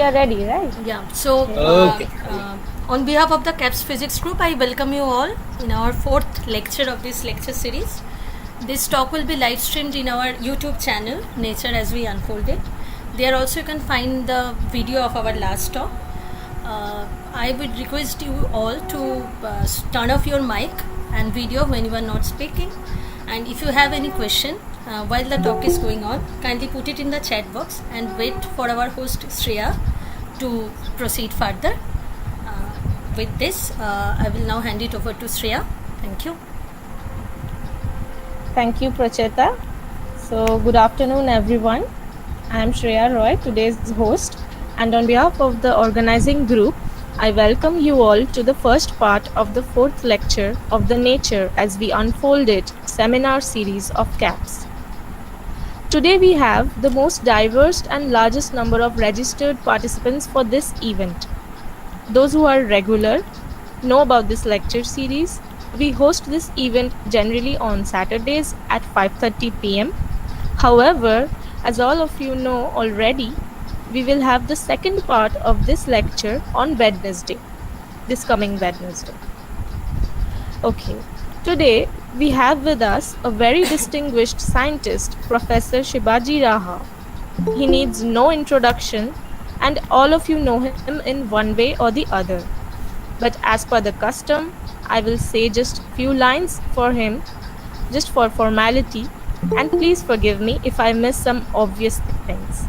are ready, right? Yeah, so Okay. on behalf of the CAPSS Physics Group, I welcome you all in our fourth lecture of this lecture series. This talk will be live streamed in our YouTube channel, Nature as We Unfolded. There also you can find the video of our last talk. I would request you all to turn off your mic and video when you are not speaking. And if you have any question while the talk is going on, kindly put it in the chat box and wait for our host Shreya to proceed further. With this, I will now hand it over to Shreya. Thank you. Thank you, Pracheta. So, good afternoon, everyone. I am Shreya Roy, today's host, and on behalf of the organizing group, I welcome you all to the first part of the fourth lecture of the Nature as We Unfold It seminar series of CAPSS. Today we have the most diverse and largest number of registered participants for this event. Those who are regular know about this lecture series. We host this event generally on Saturdays at 5:30 p.m. However, as all of you know already, we will have the second part of this lecture on Wednesday, this coming Wednesday. Okay, today we have with us a very distinguished scientist, Professor Sibaji Raha. He needs no introduction and all of you know him in one way or the other. But as per the custom, I will say just few lines for him, just for formality, and please forgive me if I miss some obvious things.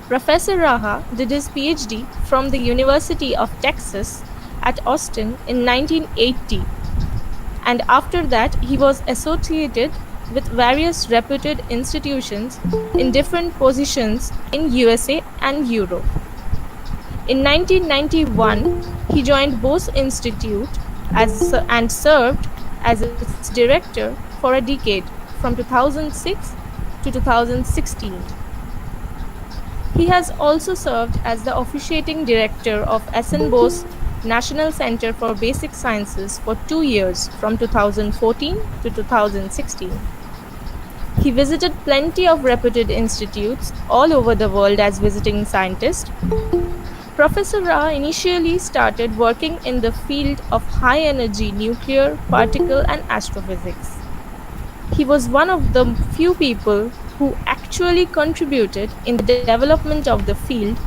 Professor Raha did his PhD from the University of Texas at Austin in 1980, and after that he was associated with various reputed institutions in different positions in USA and Europe. In 1991, he joined Bose Institute and served as its director for a decade from 2006 to 2016. He has also served as the officiating director of Bose National Centre for Basic Sciences for 2 years from 2014 to 2016. He visited plenty of reputed institutes all over the world as visiting scientist. Professor Raha initially started working in the field of high-energy nuclear, particle and astrophysics. He was one of the few people who actually contributed in the development of the field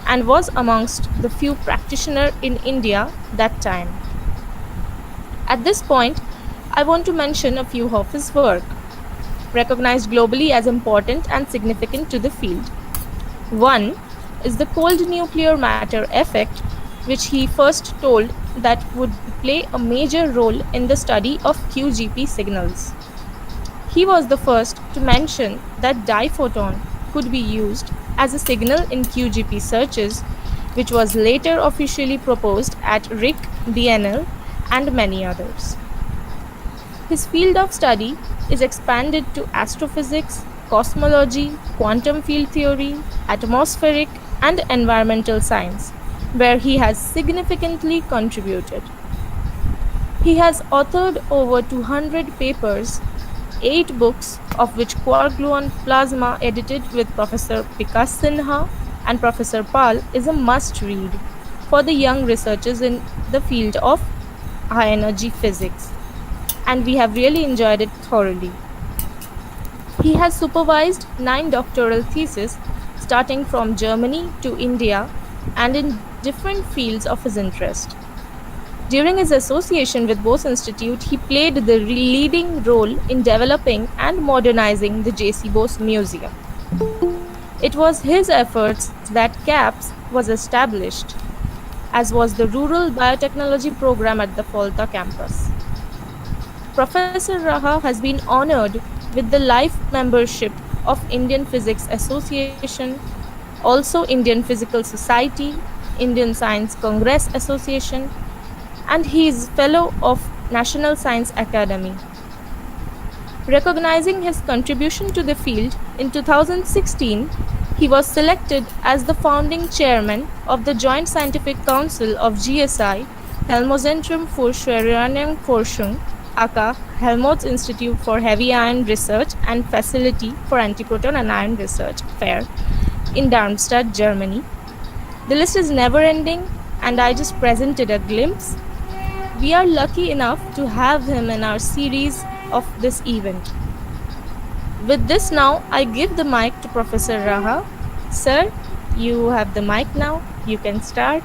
and was amongst the few practitioners in India that time. At this point, I want to mention a few of his work, recognized globally as important and significant to the field. One is the cold nuclear matter effect, which he first told that would play a major role in the study of QGP signals. He was the first to mention that diphoton could be used as a signal in QGP searches, which was later officially proposed at RIC, BNL, and many others. His field of study is expanded to astrophysics, cosmology, quantum field theory, atmospheric, and environmental science, where he has significantly contributed. He has authored over 200 papers, 8 books, of which quark-gluon plasma edited with Professor Vikas Sinha and Professor Pal is a must-read for the young researchers in the field of high-energy physics, and we have really enjoyed it thoroughly. He has supervised 9 doctoral theses starting from Germany to India and in different fields of his interest. During his association with Bose Institute, he played the leading role in developing and modernizing the J.C. Bose Museum. It was his efforts that CAPSS was established, as was the Rural Biotechnology Program at the Kolkata campus. Professor Raha has been honored with the life membership of Indian Physics Association, also Indian Physical Society, Indian Science Congress Association, and he is Fellow of National Science Academy. Recognizing his contribution to the field, in 2016, he was selected as the founding chairman of the Joint Scientific Council of GSI, Helmholtz für Uranierungsforschung, aka Helmholtz Institute for Heavy Ion Research and Facility for Anti-proton and Ion Research, FAIR, in Darmstadt, Germany, The list is never ending, and I just presented a glimpse. We are lucky enough to have him in our series of this event. With this now, I give the mic to Professor Raha. Sir, you have the mic now. You can start.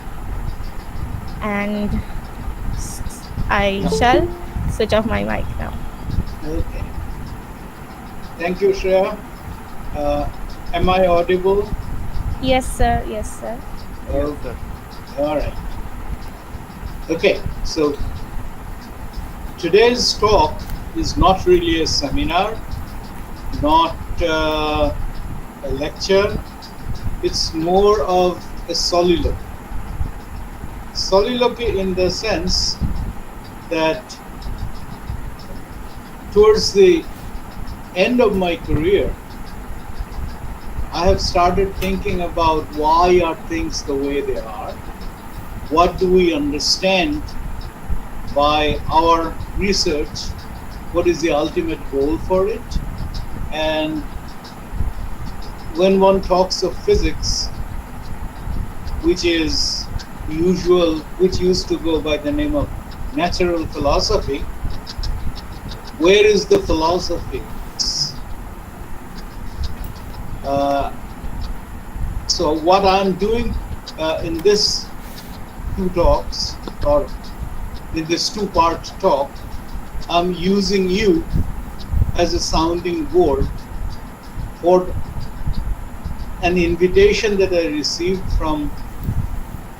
And I shall switch off my mic now. Okay. Thank you, Shreya. Am I audible? Yes, sir. Yes, sir. Okay. All right. Okay, so today's talk is not really a seminar, not a lecture. It's more of a soliloquy. Soliloquy in the sense that towards the end of my career, I have started thinking about why are things the way they are? What do we understand by our research? What is the ultimate goal for it? And when one talks of physics, which is which used to go by the name of natural philosophy, where is the philosophy? So what I'm doing in this two talks, or in this two-part talk, I'm using you as a sounding board for an invitation that I received from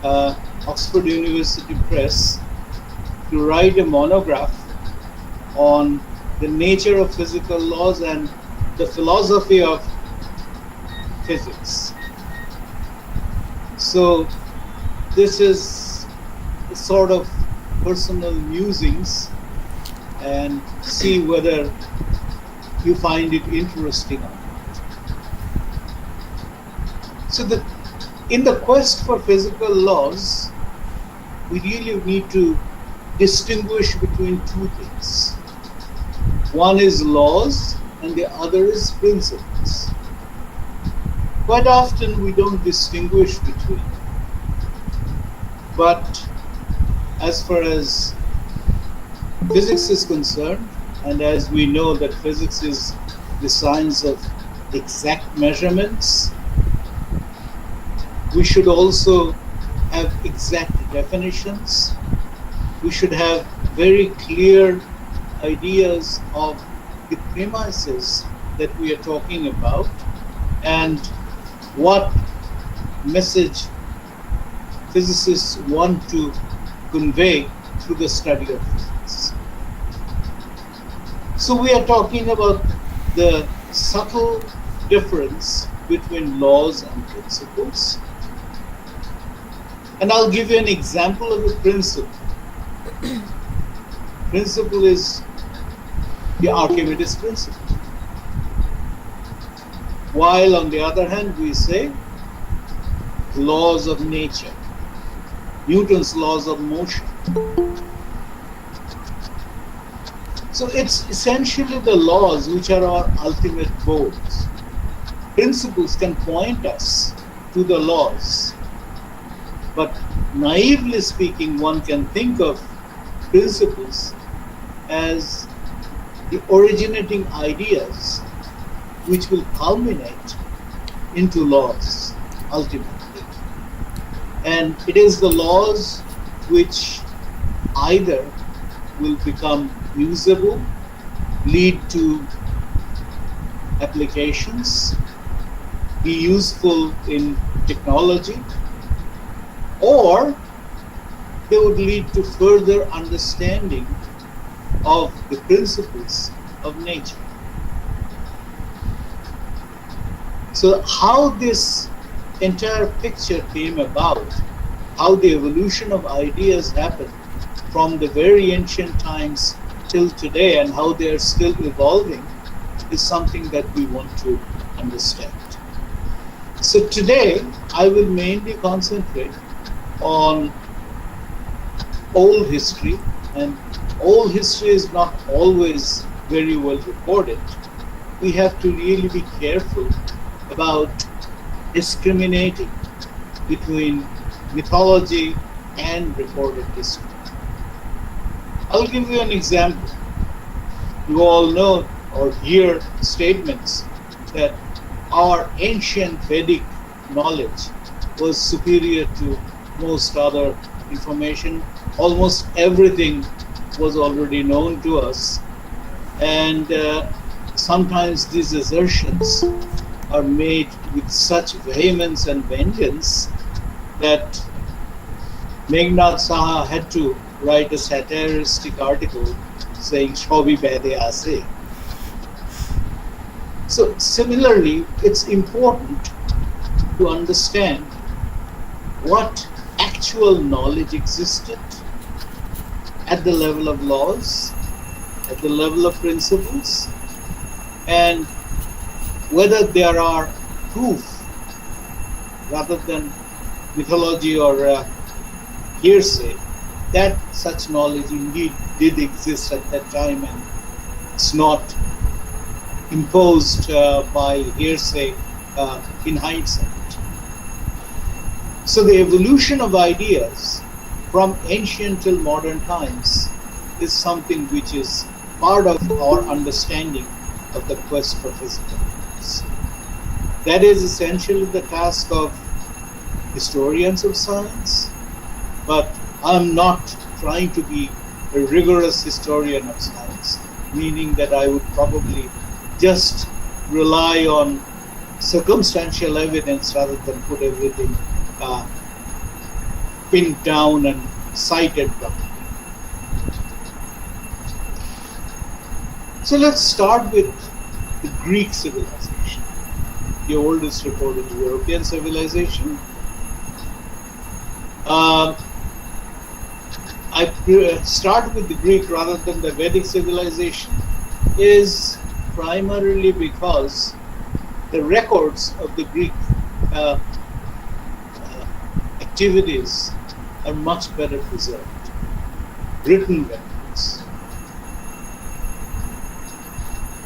Oxford University Press to write a monograph on the nature of physical laws and the philosophy of physics. So this is a sort of personal musings, and see whether you find it interesting or not. So in the quest for physical laws, we really need to distinguish between two things. One is laws and the other is principles. Quite often we don't distinguish between them. But as far as physics is concerned, and as we know that physics is the science of exact measurements, we should also have exact definitions. We should have very clear ideas of the premises that we are talking about and what message physicists want to convey through the study of physics. So we are talking about the subtle difference between laws and principles. And I'll give you an example of a principle. Principle is the Archimedes principle. While on the other hand, we say laws of nature, Newton's laws of motion. So it's essentially the laws which are our ultimate goals. Principles can point us to the laws, but naively speaking, one can think of principles as the originating ideas which will culminate into laws ultimately. And it is the laws which either will become usable, lead to applications, be useful in technology, or they would lead to further understanding of the principles of nature. So how this entire picture came about, how the evolution of ideas happened from the very ancient times till today and how they are still evolving is something that we want to understand. So today I will mainly concentrate on old history, and old history is not always very well recorded. We have to really be careful about discriminating between mythology and recorded history. I'll give you an example. You all know or hear statements that our ancient Vedic knowledge was superior to most other information. Almost everything was already known to us, and sometimes these assertions are made with such vehemence and vengeance that Meghnad Saha had to write a satiristic article saying Shobi Bede Ase. So similarly, it's important to understand what actual knowledge existed at the level of laws, at the level of principles, and whether there are proof rather than mythology or hearsay that such knowledge indeed did exist at that time and it's not imposed by hearsay in hindsight. So the evolution of ideas from ancient till modern times is something which is part of our understanding of the quest for physical things. That is essentially the task of historians of science, but I'm not trying to be a rigorous historian of science, meaning that I would probably just rely on circumstantial evidence rather than put everything pinned down and cited properly. So let's start with the Greek civilization, the oldest recorded European civilization. I start with the Greek rather than the Vedic civilization is primarily because the records of the Greek activities are much better preserved, written records.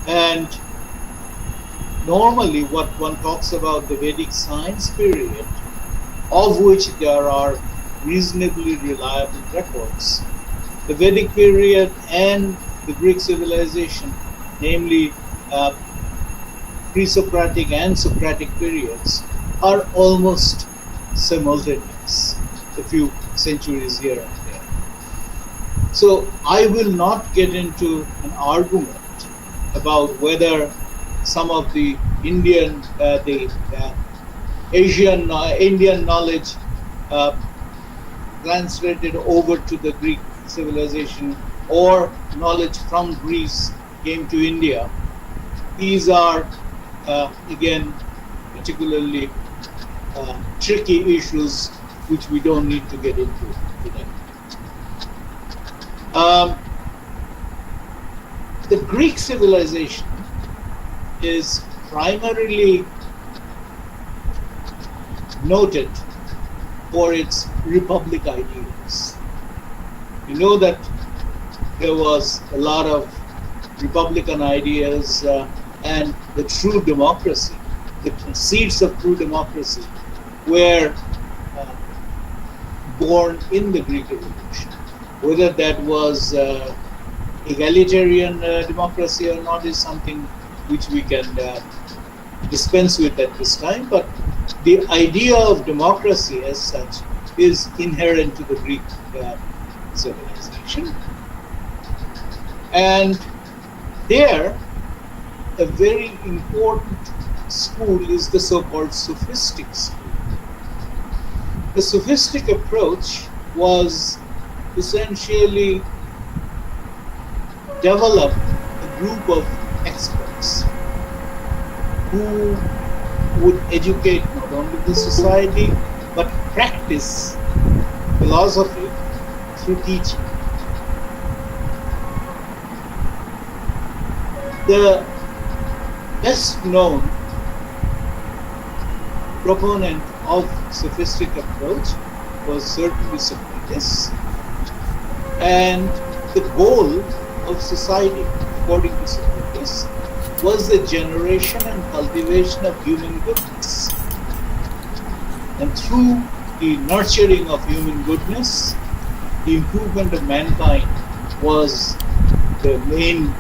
And normally what one talks about the Vedic science period, of which there are reasonably reliable records, the Vedic period and the Greek civilization, namely pre-Socratic and Socratic periods, are almost simultaneous, a few centuries here and there. So I will not get into an argument about whether some of the Indian knowledge translated over to the Greek civilization or knowledge from Greece came to India. These are again particularly tricky issues which we don't need to get into today. The Greek civilization is primarily noted for its republic ideals. You know that there was a lot of republican ideas and the true democracy, the seeds of true democracy were born in the Greek Revolution. Whether that was egalitarian democracy or not is something which we can dispense with at this time, but the idea of democracy as such is inherent to the Greek civilization. And there, a very important school is the so-called sophistic school. The sophistic approach was essentially developed a group of experts who would educate not only the society but practice philosophy through teaching. The best known proponent of sophistic approach was certainly Socrates, and the goal of society, according to Socrates, was the generation and cultivation of human goodness. And through the nurturing of human goodness, the improvement of mankind was the main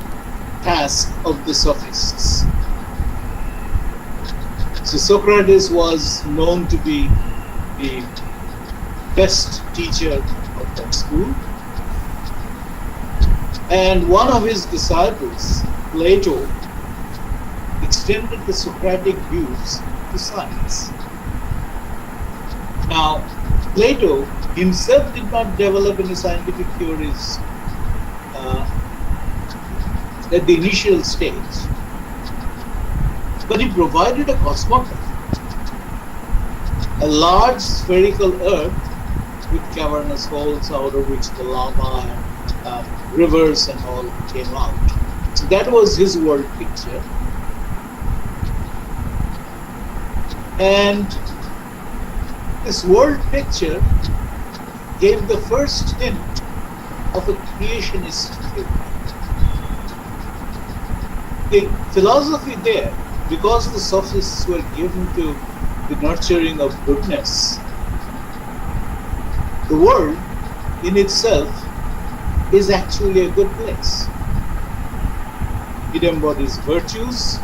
task of the sophists. So Socrates was known to be the best teacher of that school. And one of his disciples, Plato, extended the Socratic views to science. Now, Plato himself did not develop any scientific theories at the initial stage, but he provided a cosmography, a large spherical earth with cavernous holes out of which the lava and rivers and all came out. So that was his world picture. And this world picture gave the first hint of a creationist theory. The philosophy there, because the sophists were given to the nurturing of goodness, the world in itself is actually a good place. It embodies virtues,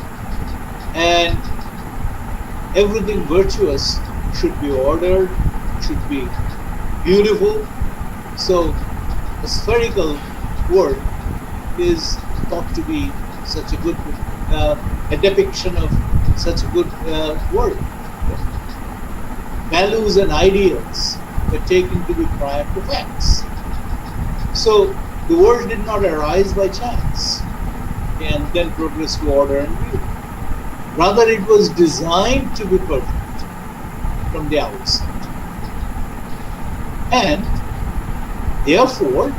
and everything virtuous should be ordered, should be beautiful. So a spherical world is thought to be such a good, a depiction of such a good world. Values and ideals were taken to be prior to facts. So the world did not arise by chance and then progress to order and beauty. Rather, it was designed to be perfect from the outset. And therefore,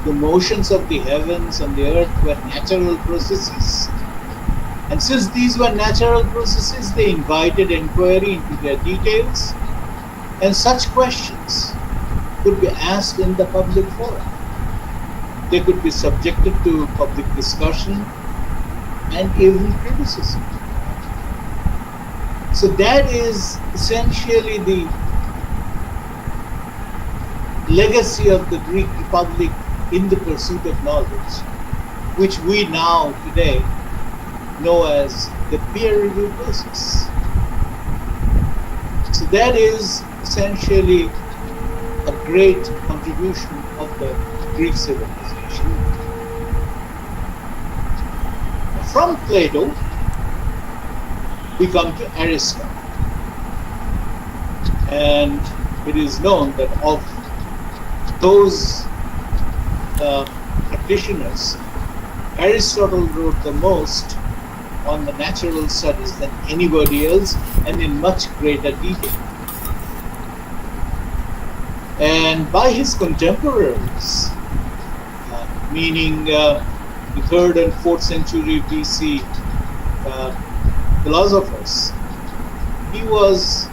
the motions of the heavens and the earth were natural processes. And since these were natural processes, they invited inquiry into their details, and such questions could be asked in the public forum. They could be subjected to public discussion and even criticism. So that is essentially the legacy of the Greek Republic in the pursuit of knowledge, which we now today know as the peer review process. So that is essentially a great contribution of the Greek civilization. From Plato, we come to Aristotle. And it is known that of those practitioners, Aristotle wrote the most on the natural studies than anybody else, and in much greater detail. And by his contemporaries, meaning the 3rd and 4th century BC philosophers, he was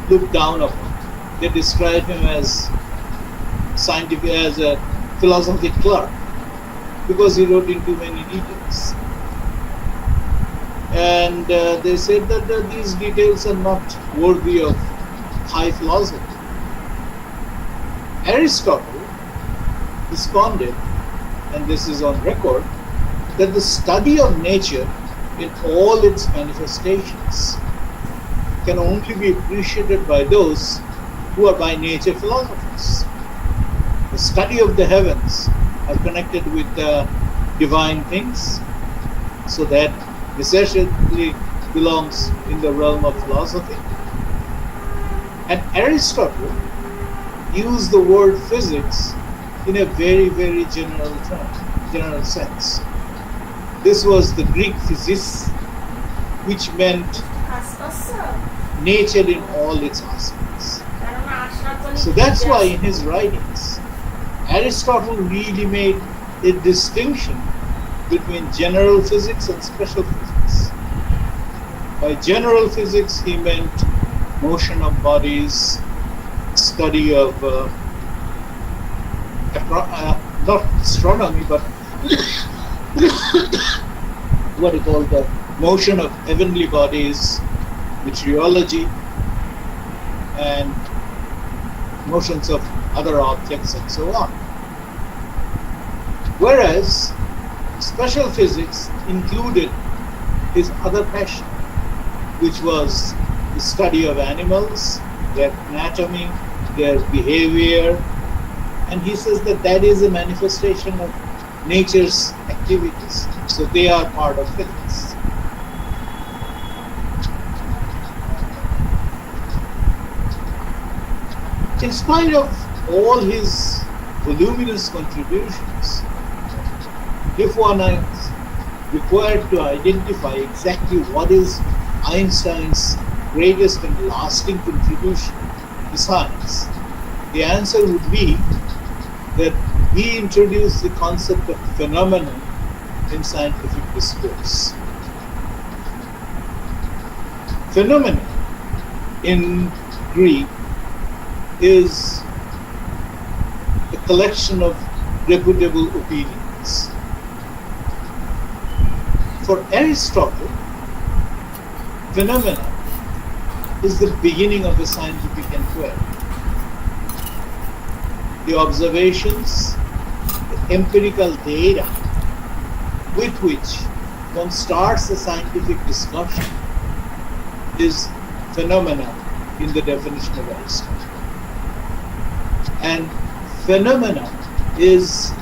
looked down upon. They described him as scientific, as a philosophy clerk, because he wrote in too many details. And they said that these details are not worthy of high philosophy. Aristotle responded, and this is on record, that the study of nature in all its manifestations can only be appreciated by those who are by nature philosophers. The study of the heavens are connected with divine things, so that necessarily belongs in the realm of philosophy. And Aristotle used the word physics in a very, very general sense. This was the Greek physis, which meant nature in all its aspects. So that's why in his writings, Aristotle really made a distinction between general physics and special physics. By general physics, he meant motion of bodies, study of not astronomy, but what you call the motion of heavenly bodies, meteorology, and motions of other objects and so on. Whereas special physics included his other passion, which was the study of animals, their anatomy, their behavior, and he says that that is a manifestation of nature's activities. So they are part of physics. In spite of all his voluminous contributions, if one is required to identify exactly what is Einstein's greatest and lasting contribution to science, the answer would be that he introduced the concept of phenomenon in scientific discourse. Phenomenon in Greek is a collection of reputable opinions. For Aristotle, phenomena is the beginning of the scientific inquiry. The observations, the empirical data with which one starts a scientific discussion is phenomena in the definition of Aristotle. And phenomena is,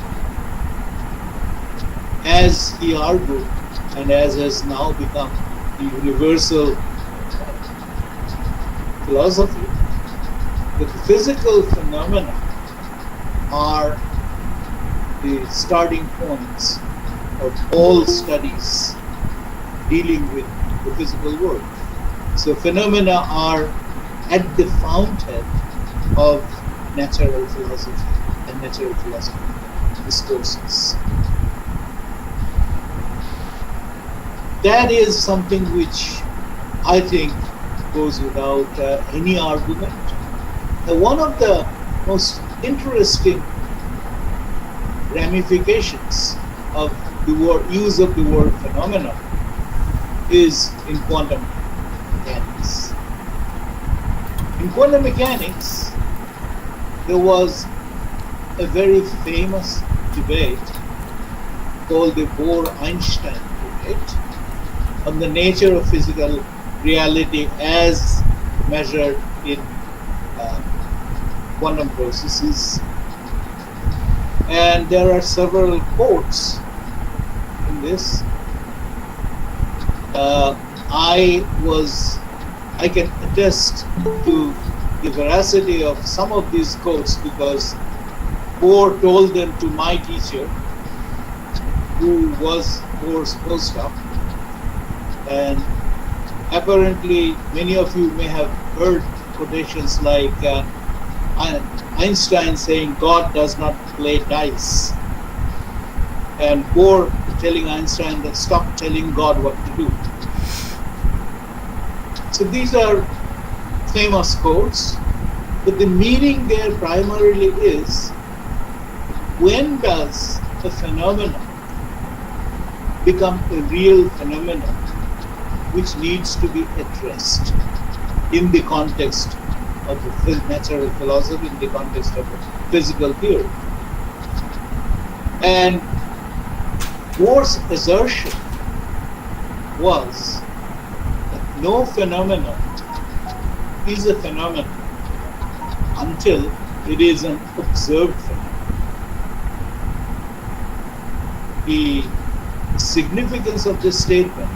as he argued, and as has now become the universal philosophy, that the physical phenomena are the starting points of all studies dealing with the physical world. So phenomena are at the fountain of natural philosophy and natural philosophy discourses. That is something which I think goes without any argument. One of the most interesting ramifications of the use of the word phenomena is in quantum mechanics. In quantum mechanics, there was a very famous debate called the Bohr-Einstein debate on the nature of physical reality as measured in quantum processes. And there are several quotes in this. I can attest to the veracity of some of these quotes because Bohr told them to my teacher, who was Bohr's postdoc. And apparently many of you may have heard quotations like Einstein saying God does not play dice, and Bohr telling Einstein that stop telling God what to do. So these are famous quotes, but the meaning there primarily is, when does a phenomenon become a real phenomenon which needs to be addressed in the context of the natural philosophy, in the context of physical theory? And Bohr's assertion was that no phenomenon is a phenomenon until it is an observed phenomenon. The significance of this statement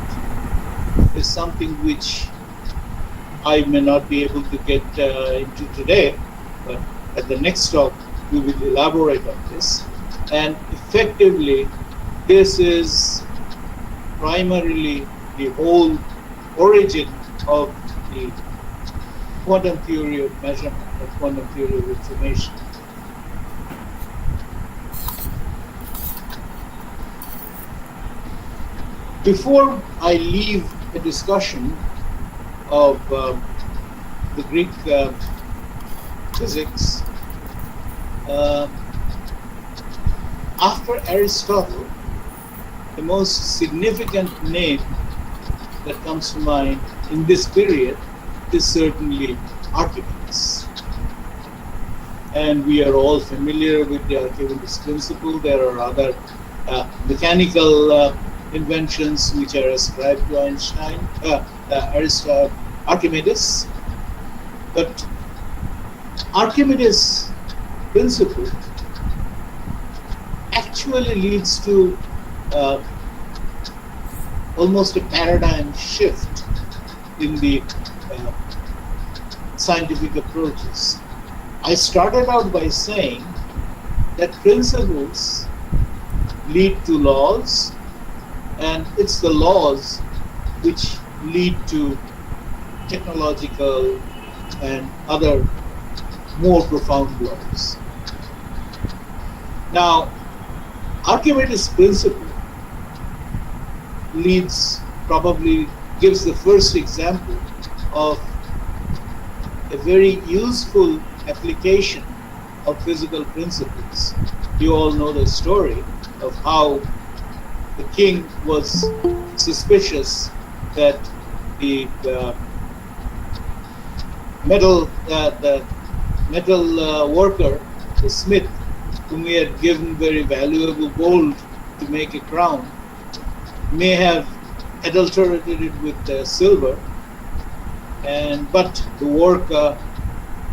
is something which I may not be able to get into today, but at the next talk we will elaborate on this. And effectively, this is primarily the whole origin of the quantum theory of measurement, or quantum theory of information. Before I leave a discussion of the Greek physics, after Aristotle, the most significant name that comes to mind in this period is certainly Archimedes. and we are all familiar with the Archimedes principle. There are other mechanical inventions which are ascribed to Archimedes, but Archimedes' principle actually leads to almost a paradigm shift in the scientific approaches. I started out by saying that principles lead to laws, and it's the laws which lead to technological and other more profound laws. Now, Archimedes' principle probably gives the first example of a very useful application of physical principles. You all know the story of how the king was suspicious that the metal worker, the smith, whom he had given very valuable gold to make a crown, may have adulterated it with silver, but the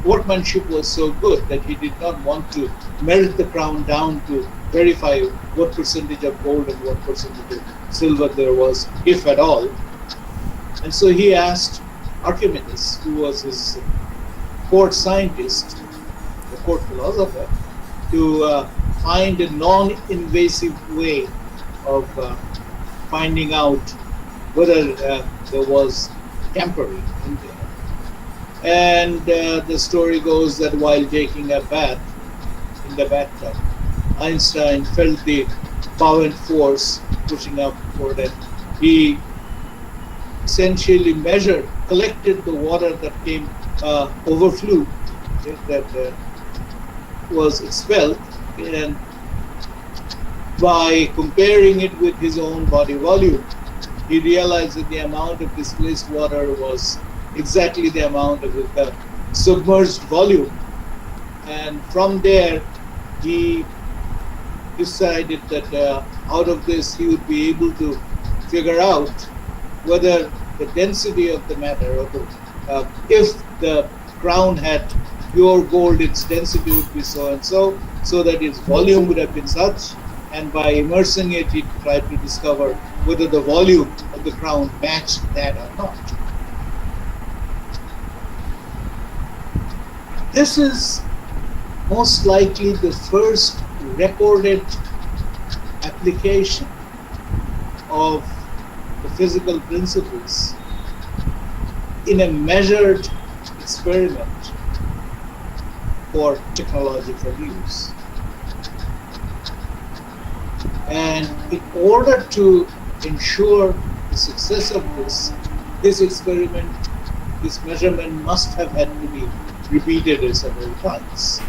workmanship was so good that he did not want to melt the crown down to verify what percentage of gold and what percentage of silver there was, if at all. And so he asked Archimedes, who was his court scientist, the court philosopher, to find a non-invasive way of finding out whether there was tampering in there. And the story goes that while taking a bath in the bathtub, Einstein felt the buoyant force pushing upward, and he essentially collected the water that overflew, that was expelled, and by comparing it with his own body volume, he realized that the amount of displaced water was exactly the amount of the submerged volume. And from there, he decided that out of this, he would be able to figure out whether the density of the matter, or if the crown had pure gold, its density would be so and so, so that its volume would have been such. And by immersing it, he tried to discover whether the volume of the crown matched that or not. This is most likely the first recorded application of the physical principles in a measured experiment for technological use. And in order to ensure the success of this experiment, this measurement must have had to be repeated several times.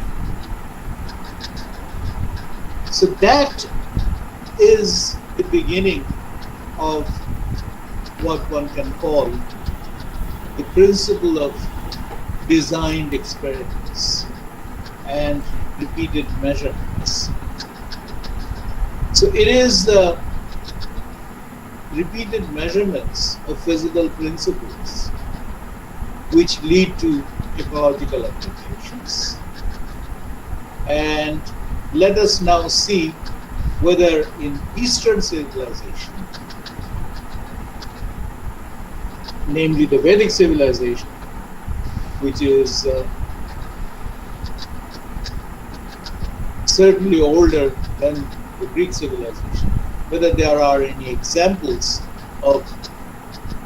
So that is the beginning of what one can call the principle of designed experiments and repeated measurements. So it is the repeated measurements of physical principles which lead to technological applications. And let us now see whether in Eastern civilization, namely the Vedic civilization, which is certainly older than the Greek civilization, whether there are any examples of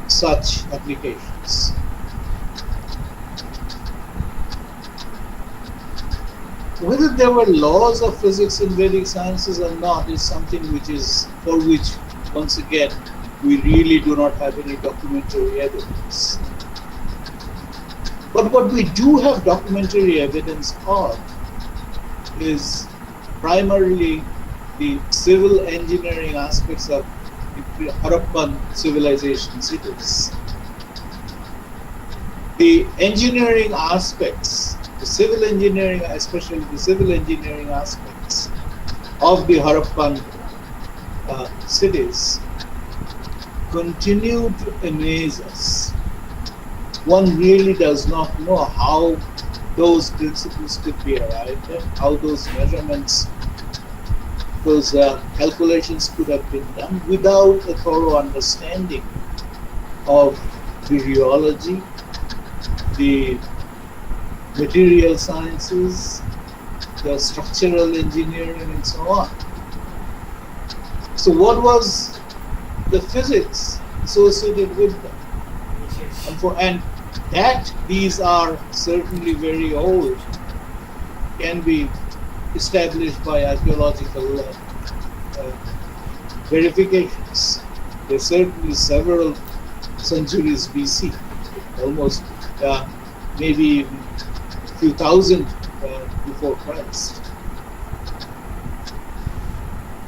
such applications. Whether there were laws of physics in Vedic sciences or not is something for which, once again, we really do not have any documentary evidence. But what we do have documentary evidence of is primarily the civil engineering aspects of the Harappan civilization cities. The engineering aspects the civil engineering, especially the civil engineering aspects of the Harappan cities, continue to amaze us. One really does not know how those principles could be arrived at, how those measurements, those calculations could have been done without a thorough understanding of the rheology, the material sciences, the structural engineering, and so on. So what was the physics associated with them? And that these are certainly very old, can be established by archaeological verifications. There's certainly several centuries BC, almost maybe a few thousand before Christ.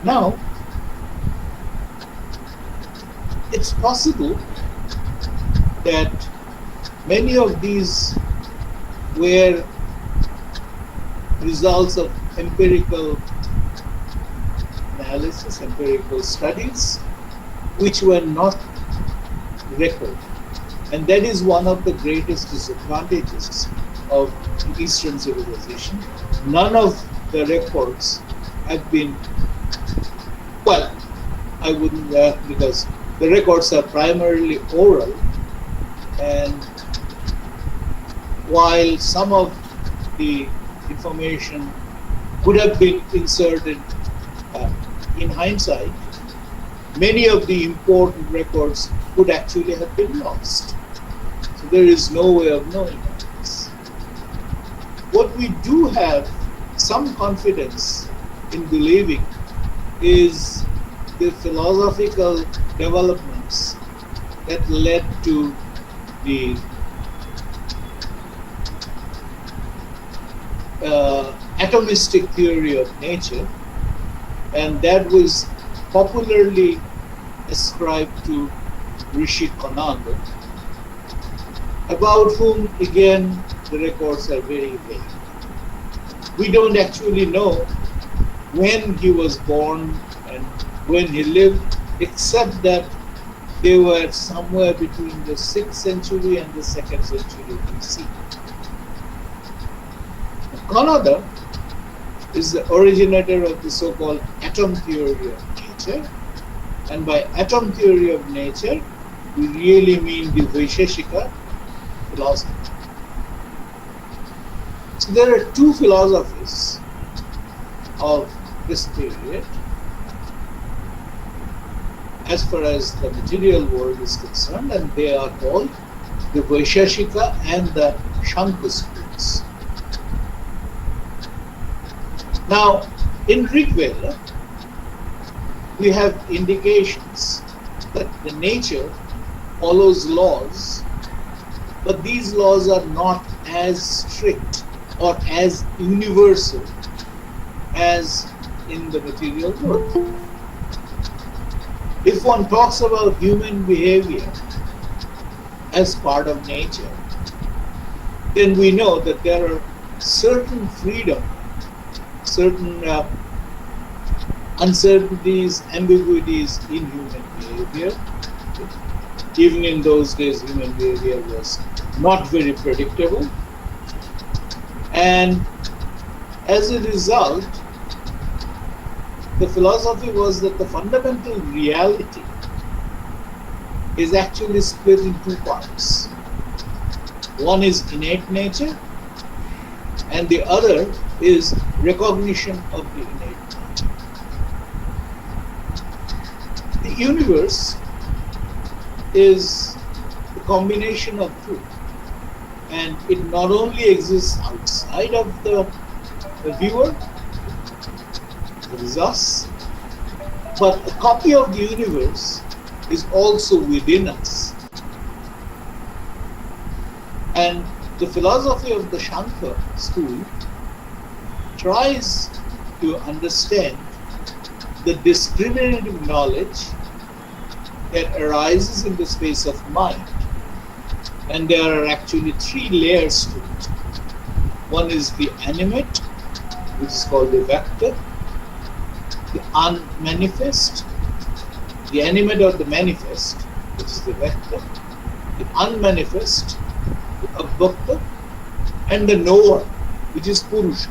Now, it's possible that many of these were results of empirical analysis, empirical studies, which were not recorded. And that is one of the greatest disadvantages of Eastern civilization. None of the records have been, well, I wouldn't, because the records are primarily oral, and while some of the information could have been inserted in hindsight, many of the important records could actually have been lost. So there is no way of knowing this. What we do have some confidence in believing is the philosophical developments that led to the atomistic theory of nature, and that was popularly ascribed to Rishi Konada, about whom again the records are very vague. We don't actually know when he was born and when he lived, except that they were somewhere between the 6th century and the 2nd century BC. Konada is the originator of the so-called atom theory of nature, and by atom theory of nature, we really mean the Vaisheshika philosophy. So there are two philosophies of this period as far as the material world is concerned, and they are called the Vaisheshika and the Shanka schools. Now, in Rig Veda, we have indications that the nature follows laws, but these laws are not as strict or as universal as in the material world. If one talks about human behavior as part of nature, then we know that there are certain freedom, certain uncertainties, ambiguities in human behavior. Even in those days, human behavior was not very predictable. And as a result, the philosophy was that the fundamental reality is actually split in two parts. One is innate nature, and the other is recognition of the innate nature. The universe is a combination of two, and it not only exists outside of the viewer, that is us, but a copy of the universe is also within us. And the philosophy of the Shanka school tries to understand the discriminative knowledge that arises in the space of mind. And there are actually three layers to it. One is the animate, which is called the vector, the unmanifest, the animate or the manifest, which is the vector, the unmanifest, the abhakta, and the knower, which is Purusha.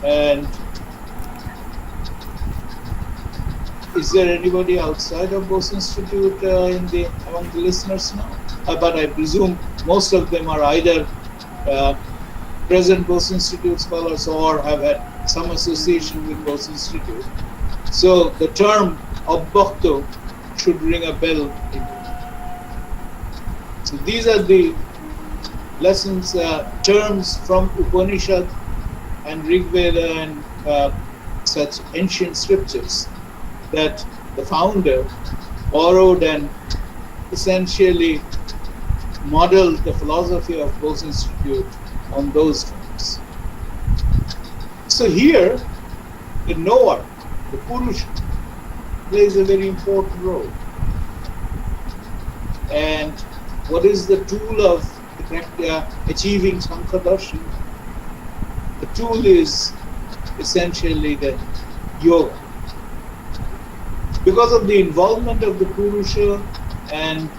And is there anybody outside of Bose Institute among the listeners now? But I presume most of them are either present Bose Institute scholars or have had some association with Bose Institute. So the term Abhakta should ring a bell. So these are the lessons, terms from Upanishad and Rig Veda and such ancient scriptures that the founder borrowed and essentially modeled the philosophy of Bose Institute on those terms. So here, the knower, the Purusha, plays a very important role. And what is the tool of achieving Sankhadarshan? The tool is essentially the yoga. Because of the involvement of the Purusha and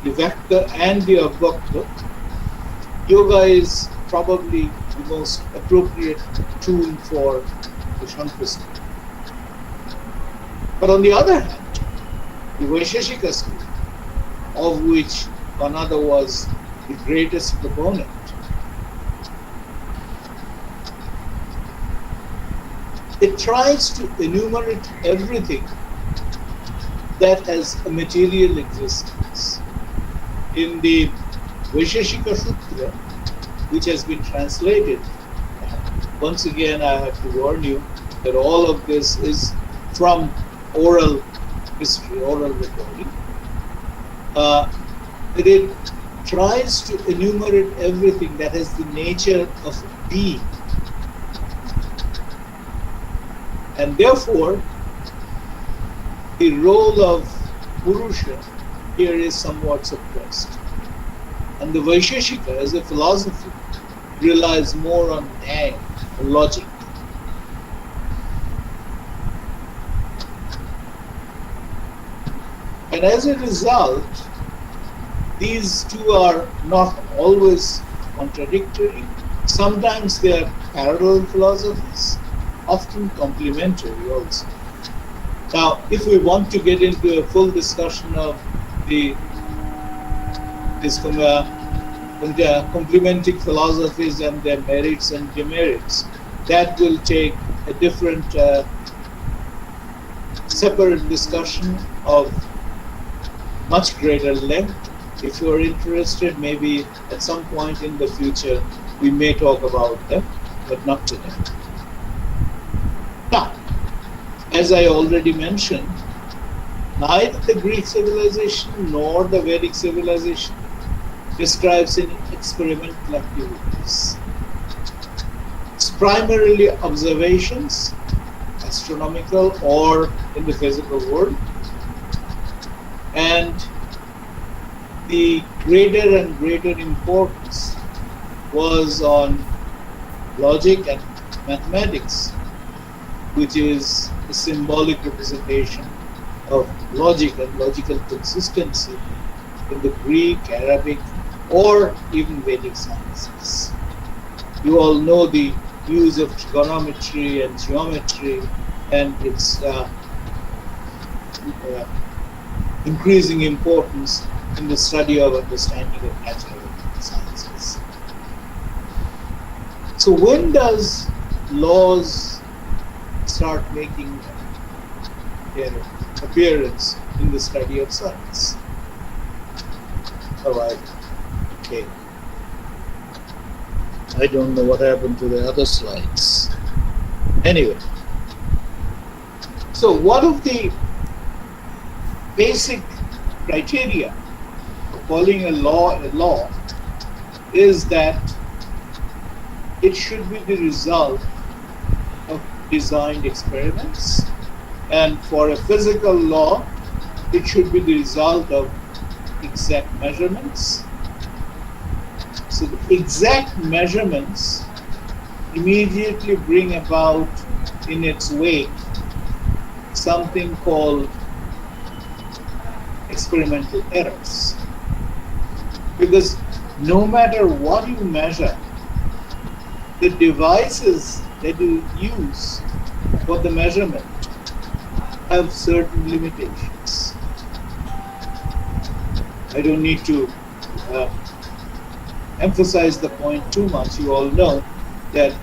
the vector and the abhakta, yoga is probably the most appropriate tool for the Shankar. But on the other hand, the Vaisheshika school, of which Kanada was the greatest proponent, it tries to enumerate everything that has a material existence. In the Vaisheshika Sutra, which has been translated, once again I have to warn you that all of this is from oral history, oral recording. It tries to enumerate everything that has the nature of being. And therefore, the role of Purusha here is somewhat suppressed. And the Vaisheshika, as a philosophy, relies more on Nyaya, logic. And as a result, these two are not always contradictory. Sometimes they are parallel philosophies, often complementary also. Now, if we want to get into a full discussion of these complementary philosophies and their merits and demerits, that will take a different separate discussion of much greater length. If you are interested, maybe at some point in the future we may talk about them, but not today. Now, as I already mentioned, neither the Greek civilization nor the Vedic civilization describes any experimental activities. It's primarily observations, astronomical or in the physical world, and the greater and greater importance was on logic and mathematics, which is a symbolic representation of logic and logical consistency in the Greek, Arabic, or even Vedic sciences. You all know the use of trigonometry and geometry and its increasing importance in the study of understanding of natural sciences. So when does laws start making their appearance in the study of science? Alright, okay. I don't know what happened to the other slides. Anyway, so one of the basic criteria of calling a law is that it should be the result of designed experiments, and for a physical law it should be the result of exact measurements. So the exact measurements immediately bring about in its wake something called experimental errors. Because no matter what you measure, the devices that you use for the measurement have certain limitations. I don't need to emphasize the point too much. You all know that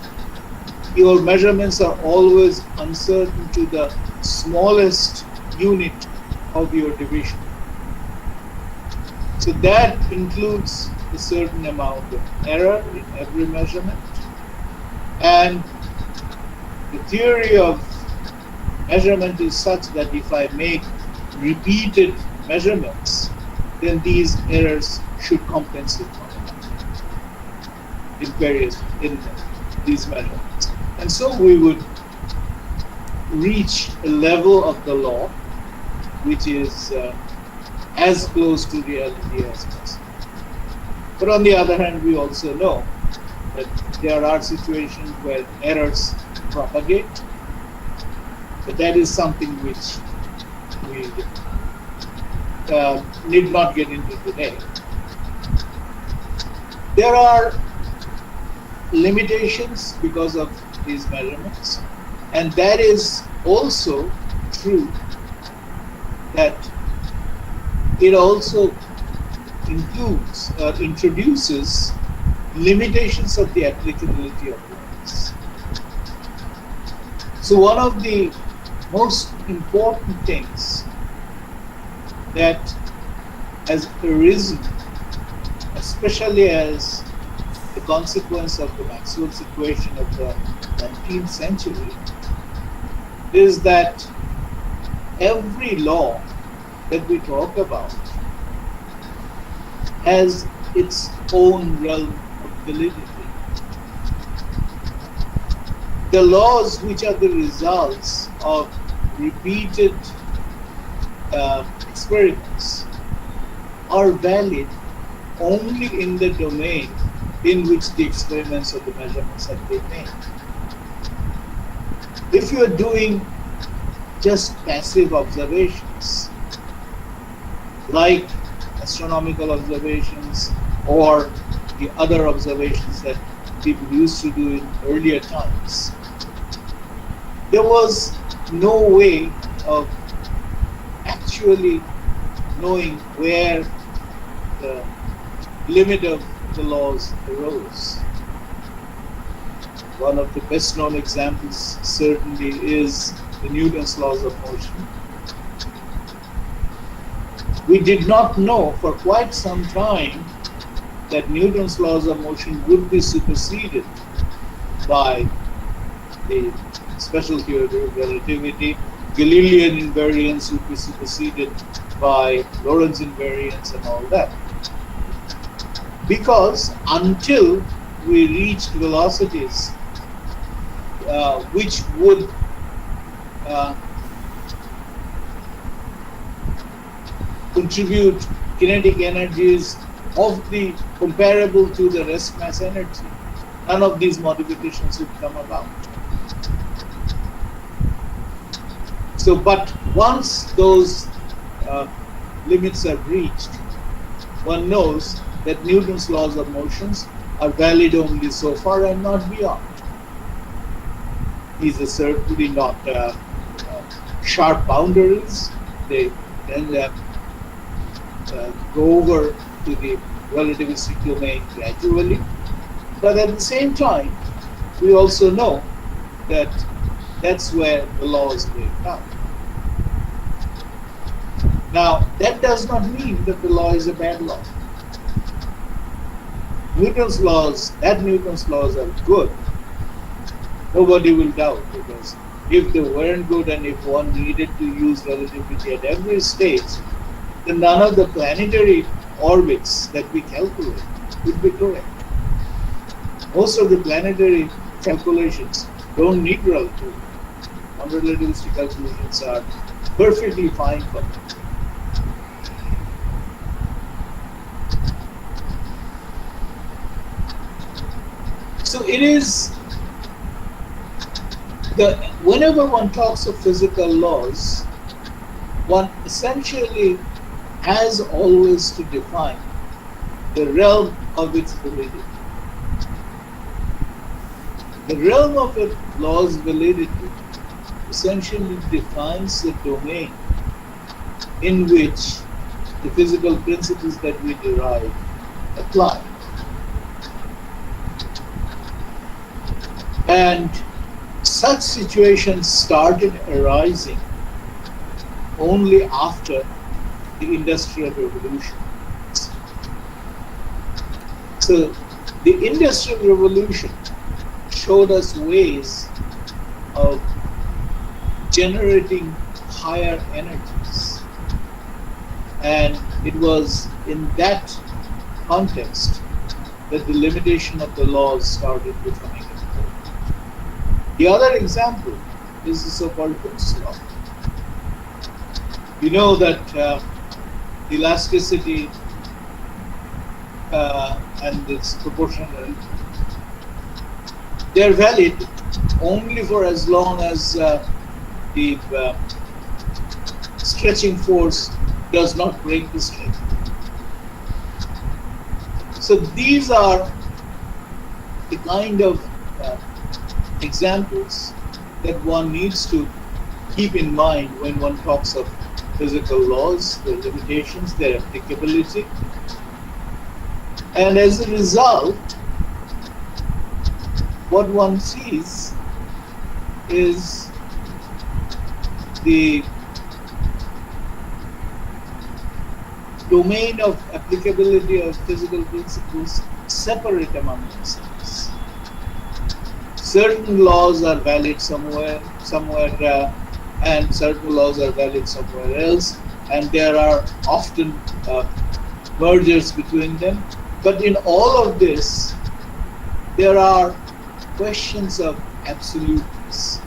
your measurements are always uncertain to the smallest unit of your division. So that includes a certain amount of error in every measurement. And the theory of measurement is such that if I make repeated measurements, then these errors should compensate in these measurements. And so we would reach a level of the law which is as close to reality as possible. But on the other hand, we also know that there are situations where errors propagate, but that is something which we need not get into today. There are limitations because of these measurements, and that is also true that it also includes introduces limitations of the applicability of laws. So one of the most important things that has arisen, especially as the consequence of the Maxwell's equation of the 19th century, is that every law that we talk about has its own realm of validity. The laws which are the results of repeated experiments are valid only in the domain in which the experiments or the measurements have been made. If you are doing just passive observations, like astronomical observations or the other observations that people used to do in earlier times, there was no way of actually knowing where the limit of the laws arose. One of the best known examples certainly is the Newton's laws of motion. We did not know for quite some time that Newton's laws of motion would be superseded by the special theory of relativity. Galilean invariance would be superseded by Lorentz invariance and all that. Because until we reached velocities which would contribute kinetic energies of the comparable to the rest mass energy, none of these modifications would come about. So, but once those limits are reached, one knows that Newton's laws of motions are valid only so far and not beyond. These are certainly not sharp boundaries. They then go over to the relativistic domain gradually. But at the same time, we also know that that's where the laws break down. Now, that does not mean that the law is a bad law. Newton's laws are good. Nobody will doubt, because if they weren't good and if one needed to use relativity at every stage, then none of the planetary orbits that we calculate would be correct. Most of the planetary calculations don't need relativity. Non-relativistic calculations are perfectly fine for them. So it is whenever one talks of physical laws, one essentially has always to define the realm of its validity. The realm of a law's validity essentially defines the domain in which the physical principles that we derive apply. And such situations started arising only after the Industrial Revolution. So the Industrial Revolution showed us ways of generating higher energies. And it was in that context that the limitation of the laws started becoming important. The other example is the so-called Hooke's law. You know that elasticity and its proportional, they're valid only for as long as the stretching force does not break the strength. So these are the kind of examples that one needs to keep in mind when one talks of physical laws, their limitations, their applicability. And as a result, what one sees is the domain of applicability of physical principles separate among themselves. Certain laws are valid somewhere, and certain laws are valid somewhere else, and there are often mergers between them. But in all of this, there are questions of absoluteness.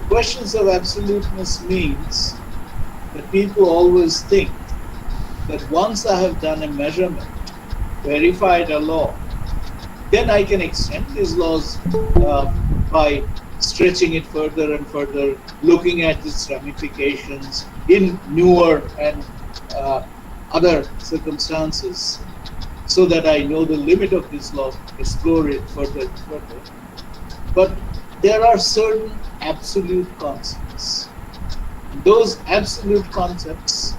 Questions of absoluteness means that people always think that once I have done a measurement, verified a law, then I can extend these laws by stretching it further and further, looking at its ramifications in newer and other circumstances, so that I know the limit of this law, explore it further and further. But there are certain absolute concepts. Those absolute concepts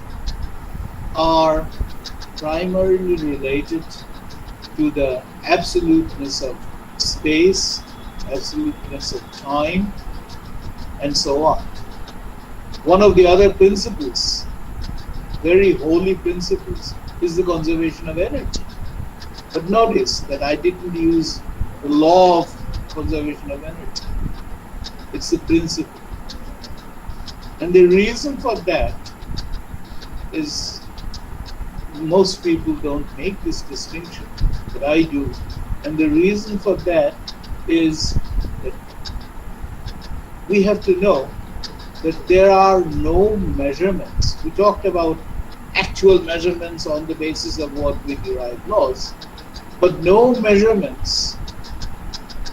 are primarily related to the absoluteness of space, absoluteness of time, and so on. One of the other principles, very holy principles, is the conservation of energy. But notice that I didn't use the law of conservation of energy. It's the principle. And the reason for that is most people don't make this distinction, but I do. And the reason for that is that we have to know that there are no measurements. We talked about actual measurements on the basis of what we derive laws, but no measurements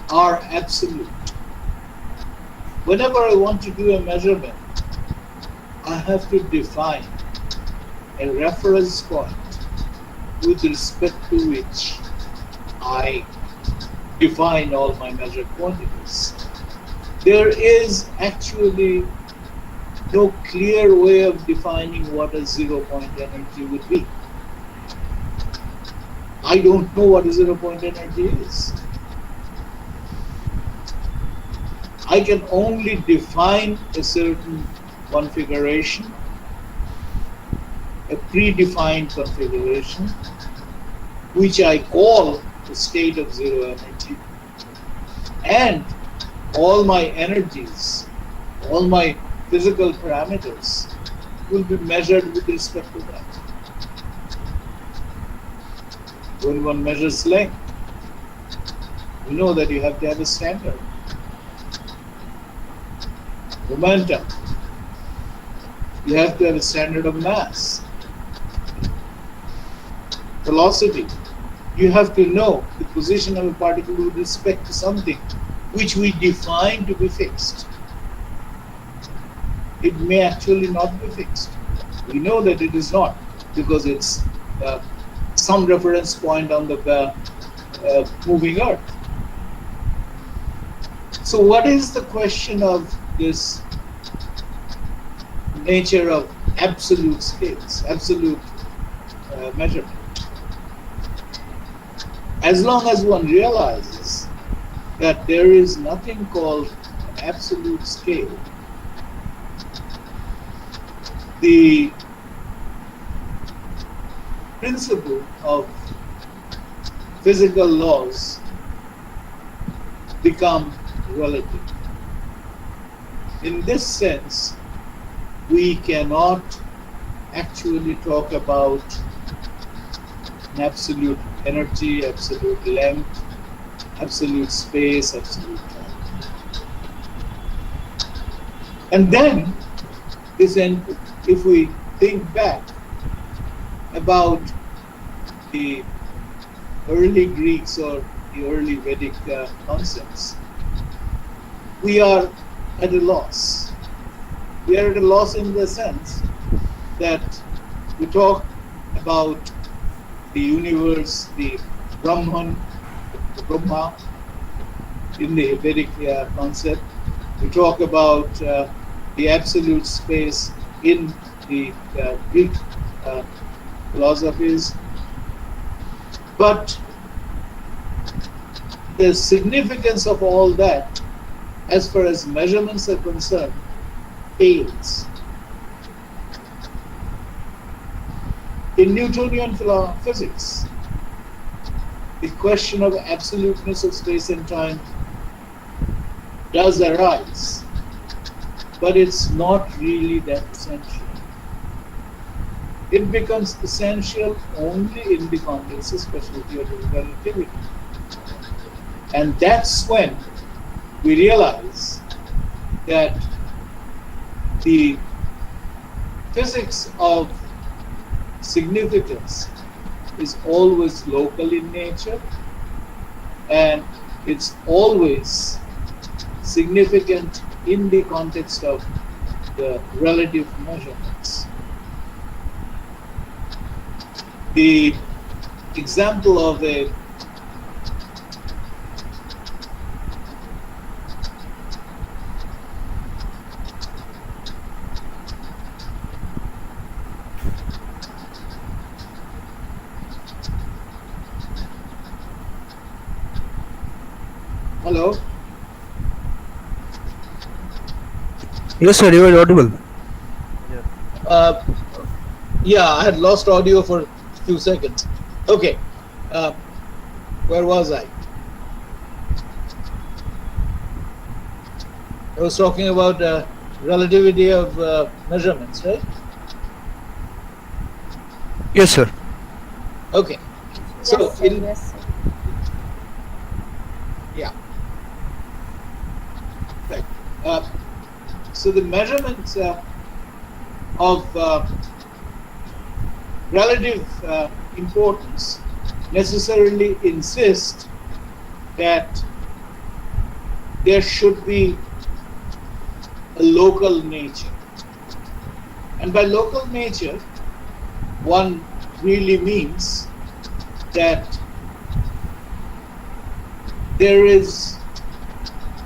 are absolute. Whenever I want to do a measurement, I have to define a reference point with respect to which I define all my measured quantities. There is actually no clear way of defining what a zero-point energy would be. I don't know what a zero-point energy is. I can only define a certain configuration, a predefined configuration, which I call the state of zero energy. And all my energies, all my physical parameters will be measured with respect to that. When one measures length, you know that you have to have a standard. Momentum, you have to have a standard of mass. Velocity, You have to know the position of a particle with respect to something which we define to be fixed. It may actually not be fixed. We know that it is not because it's some reference point on the moving Earth. So what is the question of this nature of absolute scales, absolute measurement? As long as one realizes that there is nothing called an absolute scale, the principle of physical laws become relative. In this sense, we cannot actually talk about an absolute energy, absolute length, absolute space, absolute time. And then, if we think back about the early Greeks or the early Vedic concepts, we are at a loss. We are at a loss in the sense that we talk about the universe, the Brahman, the Brahma, in the Vedic concept. We talk about the absolute space in the Greek philosophies. But the significance of all that, as far as measurements are concerned, fails. In Newtonian physics, the question of absoluteness of space and time does arise, but it's not really that essential. It becomes essential only in the context of special theory of relativity. And that's when we realize that the physics of significance is always local in nature, and it's always significant in the context of the relative measurements. The example of a Hello? Yes, sir, you are audible. Yeah, I had lost audio for a few seconds. Okay, where was I? I was talking about relativity of measurements, right? Yes, sir. Okay, so Yes, sir. Yes, sir. yeah, right. So the measurements of relative importance necessarily insist that there should be a local nature. And by local nature, one really means that there is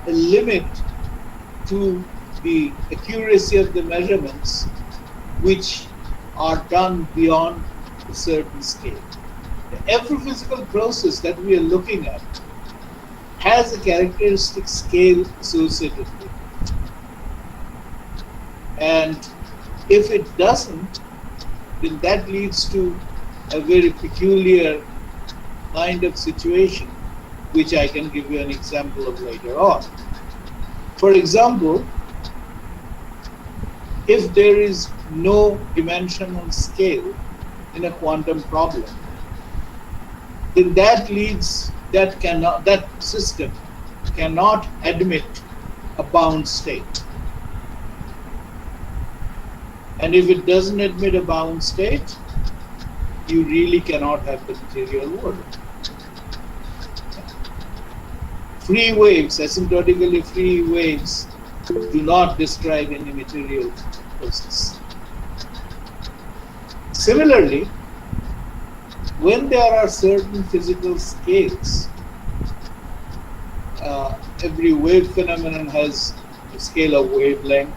a limit to the accuracy of the measurements which are done beyond a certain scale. Every physical process that we are looking at has a characteristic scale associated with it. And if it doesn't, then that leads to a very peculiar kind of situation, which I can give you an example of later on. For example, if there is no dimensional scale in a quantum problem, then that system cannot admit a bound state. And if it doesn't admit a bound state, you really cannot have the material world. free waves, asymptotically free waves, do not describe any material process. Similarly, when there are certain physical scales, every wave phenomenon has a scale of wavelength.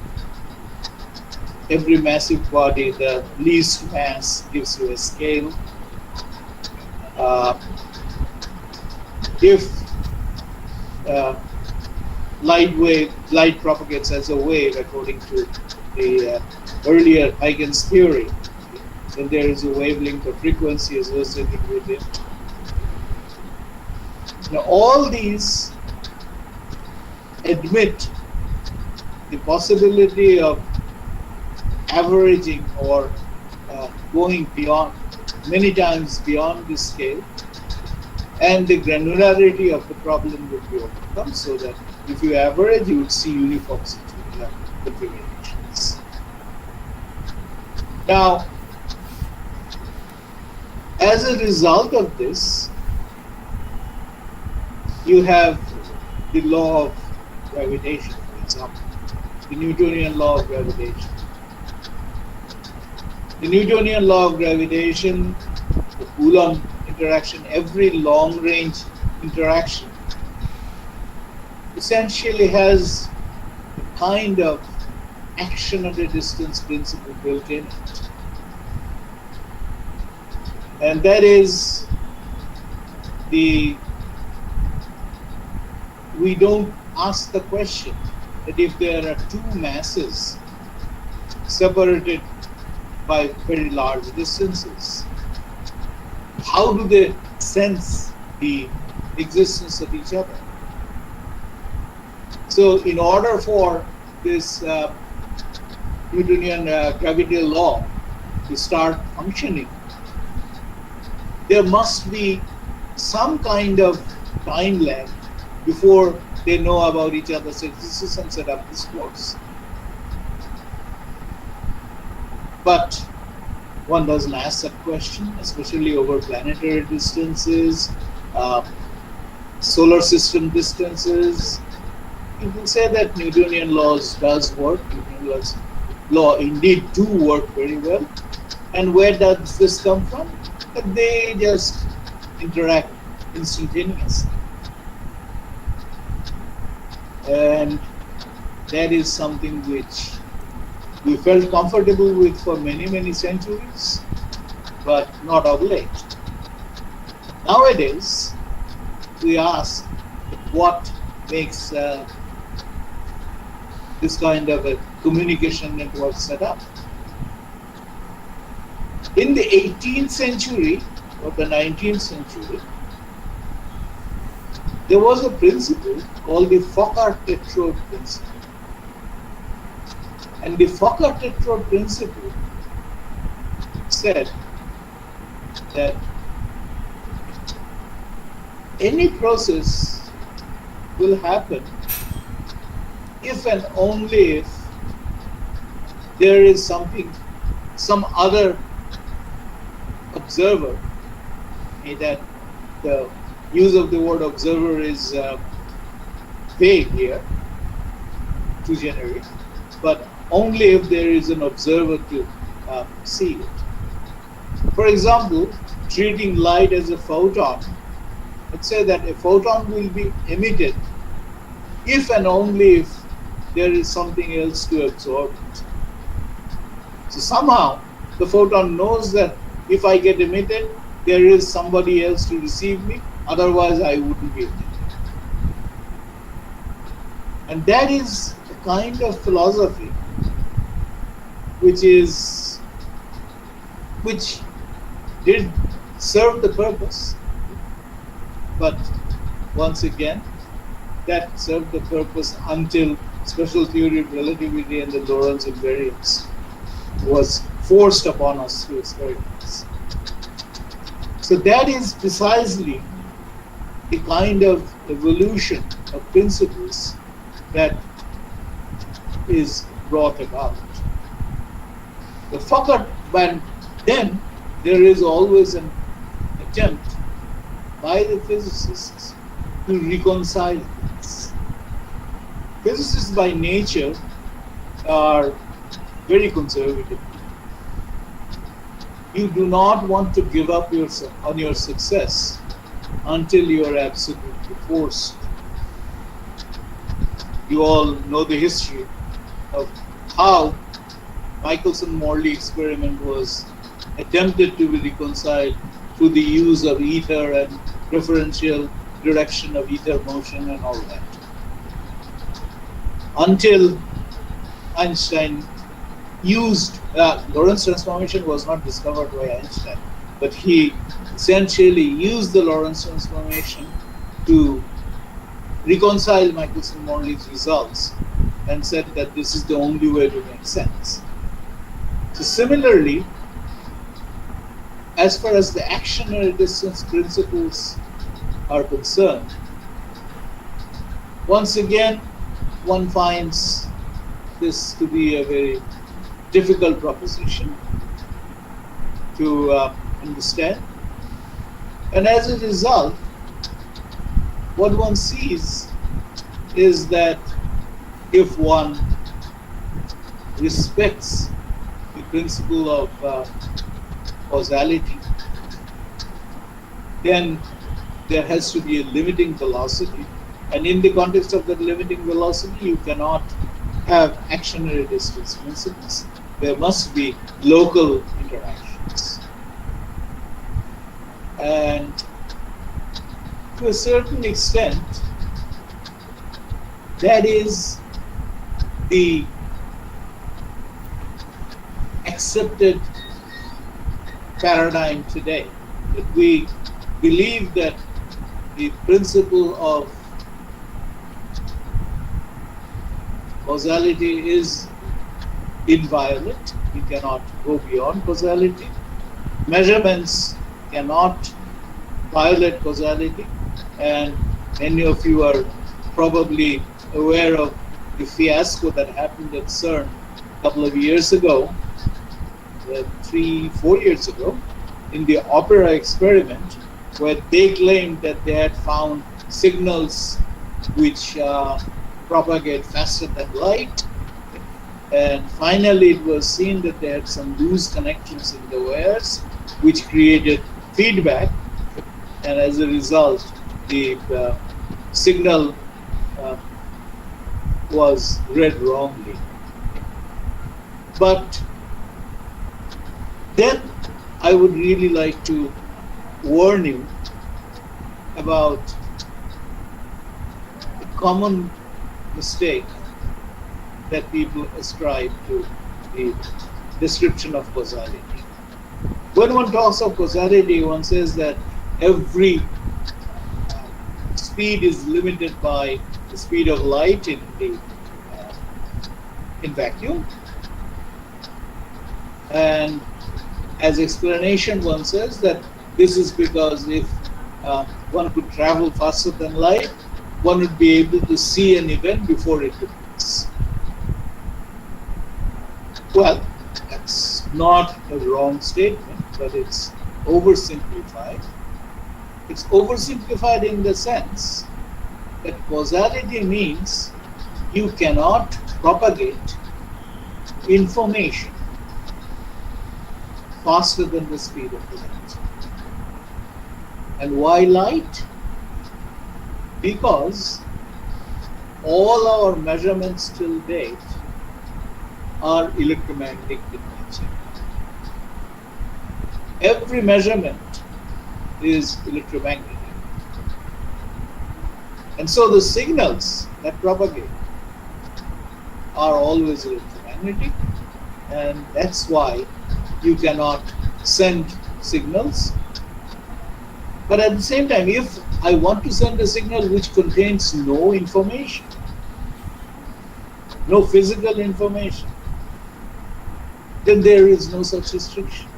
Every massive body, the least mass gives you a scale. If light propagates as a wave according to the earlier Huygens theory, then there is a wavelength or frequency associated with it. Now, all these admit the possibility of averaging or going beyond, many times beyond this scale, and the granularity of the problem would be overcome, so that if you average, you would see uniform configurations. Now, as a result of this, you have the law of gravitation, for example, the Newtonian law of gravitation. The Newtonian law of gravitation, the Coulomb interaction, every long-range interaction essentially has a kind of action at a distance principle built in it. And that is we don't ask the question that if there are two masses separated by very large distances, how do they sense the existence of each other? So in order for this Newtonian gravitational law to start functioning, there must be some kind of time lag before they know about each other's existence and set up this force. But one doesn't ask that question, especially over planetary distances, solar system distances. You can say that Newtonian laws does work. Newtonian law indeed do work very well. And where does this come from? That they just interact instantaneously. And that is something which we felt comfortable with for many, many centuries, but not of late. Nowadays, we ask what makes this kind of a communication network set up. In the 18th century or the 19th century, there was a principle called the Fokker-Tetrode principle. And the Fokker-Tetrode principle said that any process will happen if and only if there is some other observer, that the use of the word observer is vague here, too generic, but only if there is an observer to see it. For example, treating light as a photon, let's say that a photon will be emitted if and only if there is something else to absorb it. So somehow the photon knows that if I get emitted, there is somebody else to receive me, otherwise I wouldn't be emitted. And that is the kind of philosophy which did serve the purpose, but once again, that served the purpose until special theory of relativity and the Lorentz invariance was forced upon us through experiments. So that is precisely the kind of evolution of principles that is brought about. The Fokker, but then there is always an attempt by the physicists to reconcile things. Physicists by nature are very conservative. You do not want to give up on your success until you are absolutely forced. You all know the history of how Michelson-Morley experiment was attempted to be reconciled through the use of ether and preferential direction of ether motion and all that. Until Einstein used, Lorentz transformation was not discovered by Einstein, but he essentially used the Lorentz transformation to reconcile Michelson-Morley's results and said that this is the only way to make sense. So similarly, as far as the action and resistance principles are concerned, once again, one finds this to be a very difficult proposition to understand. And as a result, what one sees is that if one respects the principle of causality, then there has to be a limiting velocity. And in the context of that limiting velocity, you cannot have action and resistance principles. There must be local interactions. And to a certain extent, that is the accepted paradigm today, that we believe that the principle of causality is inviolate. We cannot go beyond causality. Measurements cannot violate causality, and many of you are probably aware of the fiasco that happened at CERN a couple of years ago, 3-4 years ago, in the Opera experiment, where they claimed that they had found signals which propagate faster than light, and finally it was seen that they had some loose connections in the wires which created feedback, and as a result the signal was read wrongly. But then I would really like to warn you about a common mistake that people ascribe to the description of causality. When one talks of causality, one says that every speed is limited by the speed of light in vacuum, and as explanation, one says that this is because if one could travel faster than light, one would be able to see an event before it happens. Well, that's not a wrong statement, but it's oversimplified. It's oversimplified in the sense that causality means you cannot propagate information faster than the speed of light. And why light? Because all our measurements till date are electromagnetic in nature. Every measurement is electromagnetic. And so the signals that propagate are always electromagnetic, and that's why you cannot send signals. But at the same time, if I want to send a signal which contains no information, no physical information, then there is no such restriction.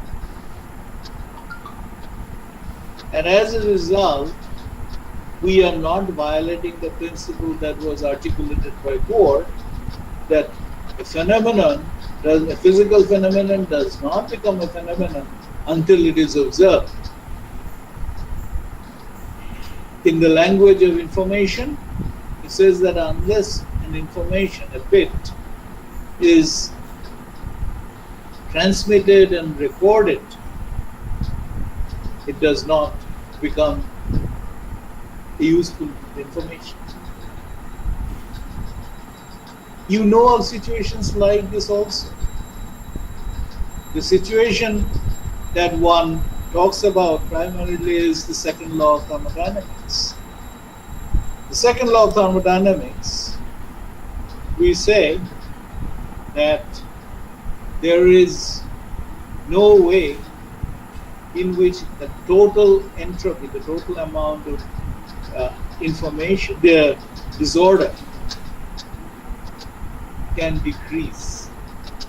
And as a result, we are not violating the principle that was articulated by Bohr, that a physical phenomenon does not become a phenomenon until it is observed. In the language of information, it says that unless an information, a bit, is transmitted and recorded, it does not become useful information. You know of situations like this also. The situation that one talks about primarily is the second law of thermodynamics. The second law of thermodynamics, we say that there is no way in which the total entropy, the total amount of information, the disorder can decrease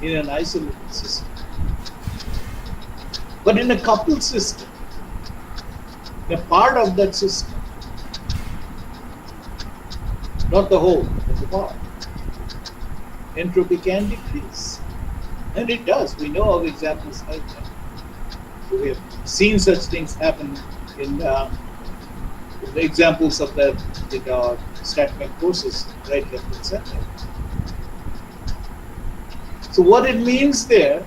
in an isolated system. But in a coupled system, a part of that system, not the whole, but the part, entropy can decrease. And it does. We know of examples like that. We have seen such things happen in the examples of that in our StatMech courses, right, left, and center. So what it means there,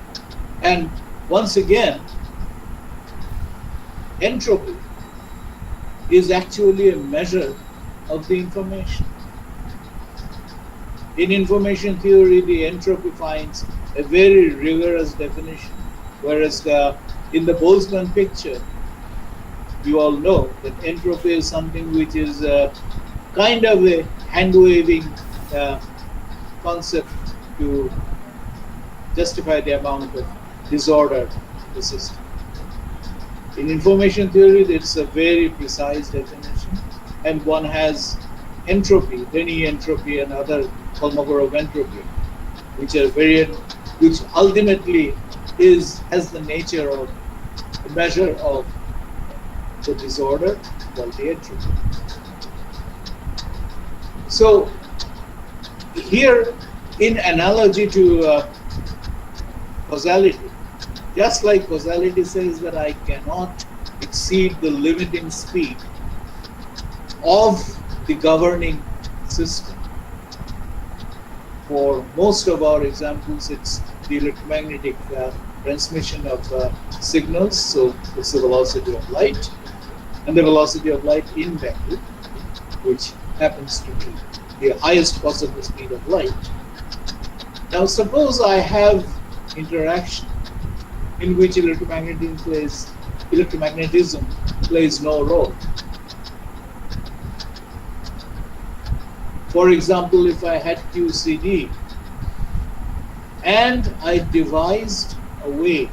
and once again, entropy is actually a measure of the information. In information theory, the entropy finds a very rigorous definition, whereas in the Boltzmann picture, you all know that entropy is something which is kind of a hand-waving concept to justify the amount of disorder in the system. In information theory, it's a very precise definition, and one has entropy, Denny entropy, and other Kolmogorov entropy, which ultimately has the nature of a measure of the disorder called the entropy. So here, in analogy to causality, just like causality says that I cannot exceed the limiting speed of the governing system. For most of our examples, it's the electromagnetic transmission of signals, so it's the velocity of light, and the velocity of light in vacuum, which happens to be the highest possible speed of light. Now suppose I have interaction in which electromagnetism plays no role. For example, if I had QCD and I devised a way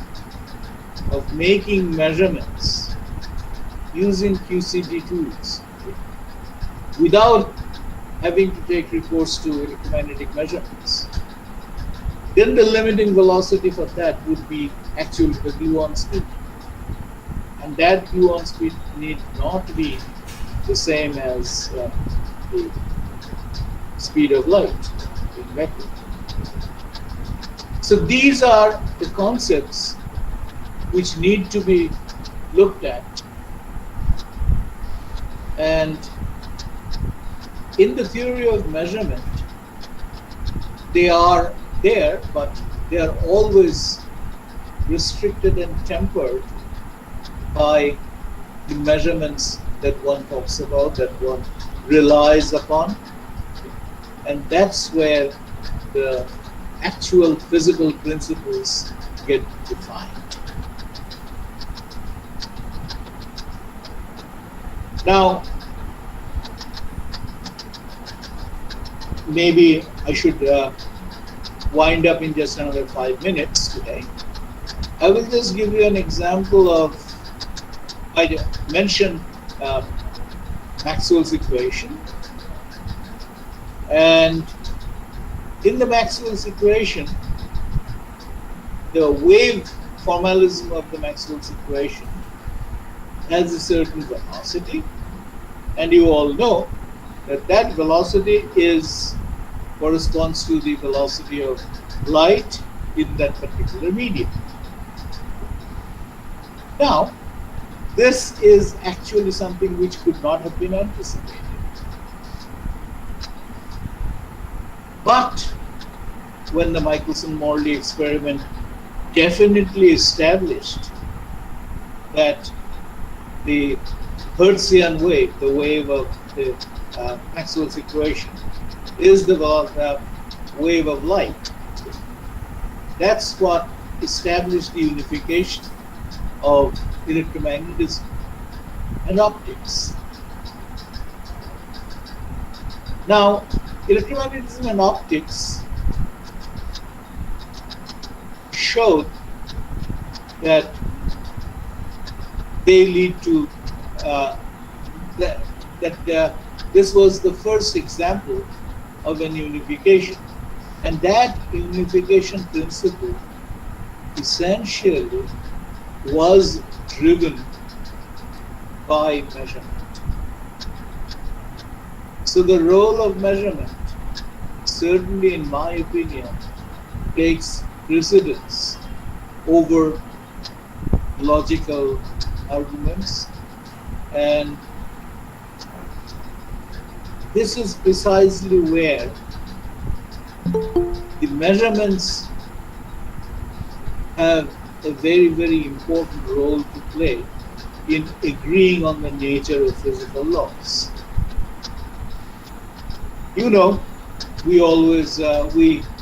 of making measurements using QCD tools without having to take recourse to electromagnetic measurements, then the limiting velocity for that would be actually the gluon speed. And that gluon speed need not be the same as the speed of light in vacuum. So these are the concepts which need to be looked at. And in the theory of measurement, they are there, but they are always restricted and tempered by the measurements that one talks about, that one relies upon. And that's where the actual physical principles get defined. Now, maybe I should wind up in just another 5 minutes today. I will just give you an example of, I mentioned Maxwell's equation. And in the Maxwell's equation, the wave formalism of the Maxwell's equation has a certain velocity, and you all know that that velocity corresponds to the velocity of light in that particular medium. Now, this is actually something which could not have been anticipated. But when the Michelson-Morley experiment definitely established that the Hertzian wave, the wave of the Maxwell's equation, is the wave of light, that's what established the unification of electromagnetism and optics. Now, electromagnetism and optics showed that they lead to this was the first example of an unification, and that unification principle essentially was driven by measurement. So the role of measurement, certainly in my opinion, takes precedence over logical arguments, and this is precisely where the measurements have a very, very important role to play in agreeing on the nature of physical laws. You know, we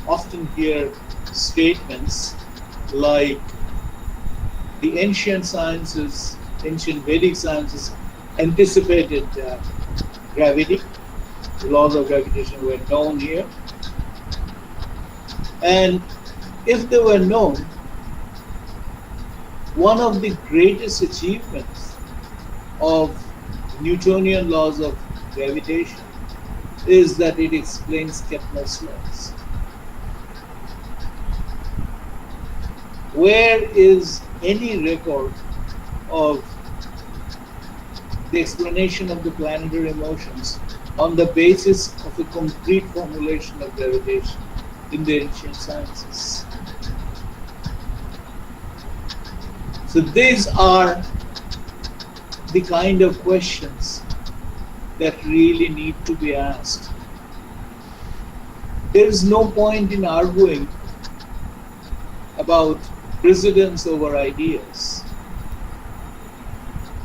often hear statements like the ancient sciences, ancient Vedic sciences anticipated gravity. The laws of gravitation were known here. And if they were known, one of the greatest achievements of Newtonian laws of gravitation is that it explains Kepler's laws. Where is any record of the explanation of the planetary motions on the basis of a complete formulation of gravitation in the ancient sciences? So these are the kind of questions that really need to be asked. There is no point in arguing about precedence over ideas.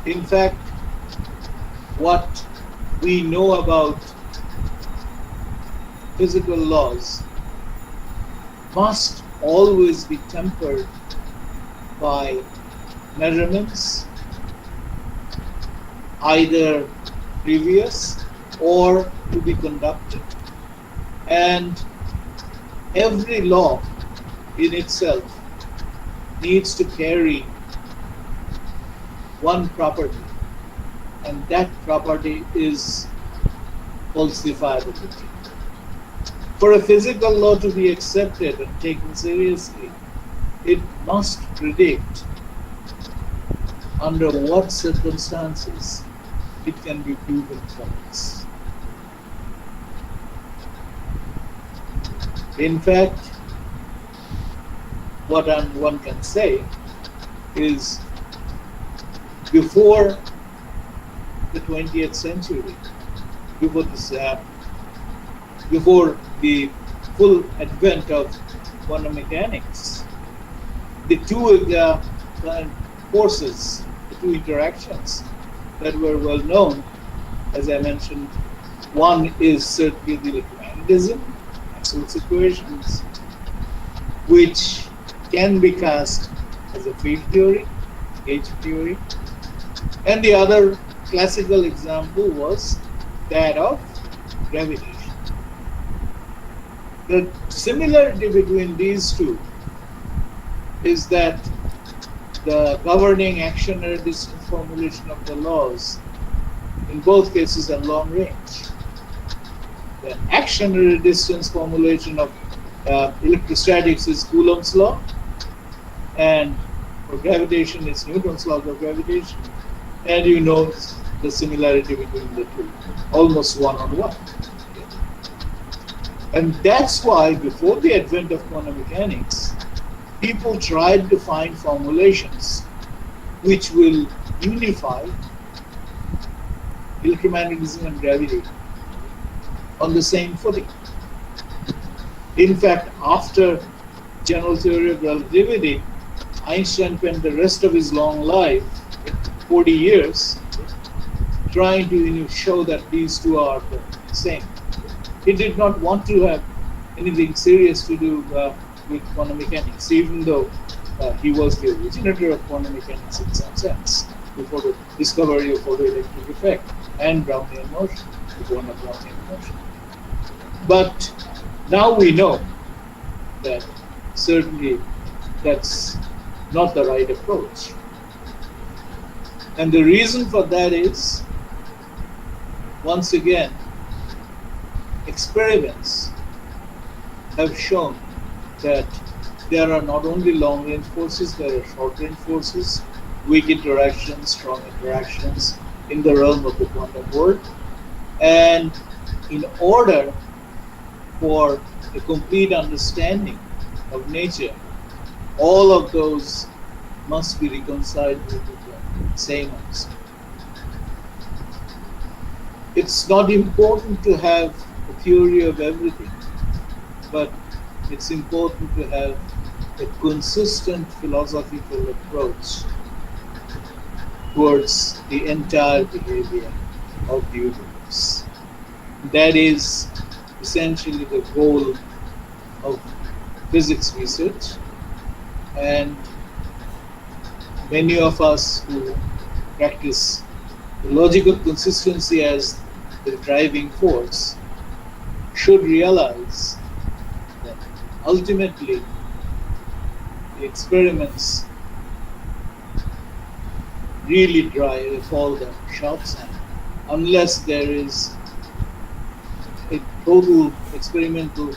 In fact, what we know about physical laws must always be tempered by measurements, either previous or to be conducted. And every law in itself needs to carry one property, and that property is falsifiability. For a physical law to be accepted and taken seriously, it must predict under what circumstances it can be proven false. In fact, what one can say is before the 20th century, before the full advent of quantum mechanics, the two forces, the two interactions that were well known, as I mentioned, one is certainly the electromagnetism, Maxwell's equations, which can be cast as a field theory, gauge theory, and the other classical example was that of gravitation. The similarity between these two is that the governing action at a distance formulation of the laws in both cases are long range. The action at a distance formulation of electrostatics is Coulomb's law, and for gravitation is Newton's law of gravitation, and you know the similarity between the two, almost one-on-one. And that's why before the advent of quantum mechanics, people tried to find formulations which will unify electromagnetism and gravity on the same footing. In fact, after general theory of relativity, Einstein spent the rest of his long life, 40 years, trying to show that these two are the same. He did not want to have anything serious to do with quantum mechanics, even though he was the originator of quantum mechanics in some sense, before the discovery of photoelectric effect and Brownian motion, the one of Brownian motion. But now we know that certainly that's not the right approach. And the reason for that is, once again, experiments have shown that there are not only long-range forces, there are short-range forces, weak interactions, strong interactions in the realm of the quantum world. And in order for a complete understanding of nature, all of those must be reconciled with the same understanding. It's not important to have a theory of everything, but it's important to have a consistent philosophical approach towards the entire behavior of the universe. That is essentially the goal of physics research, and many of us who practice the logical consistency as the driving force should realize that ultimately the experiments really fall the shots, and unless there is a total experimental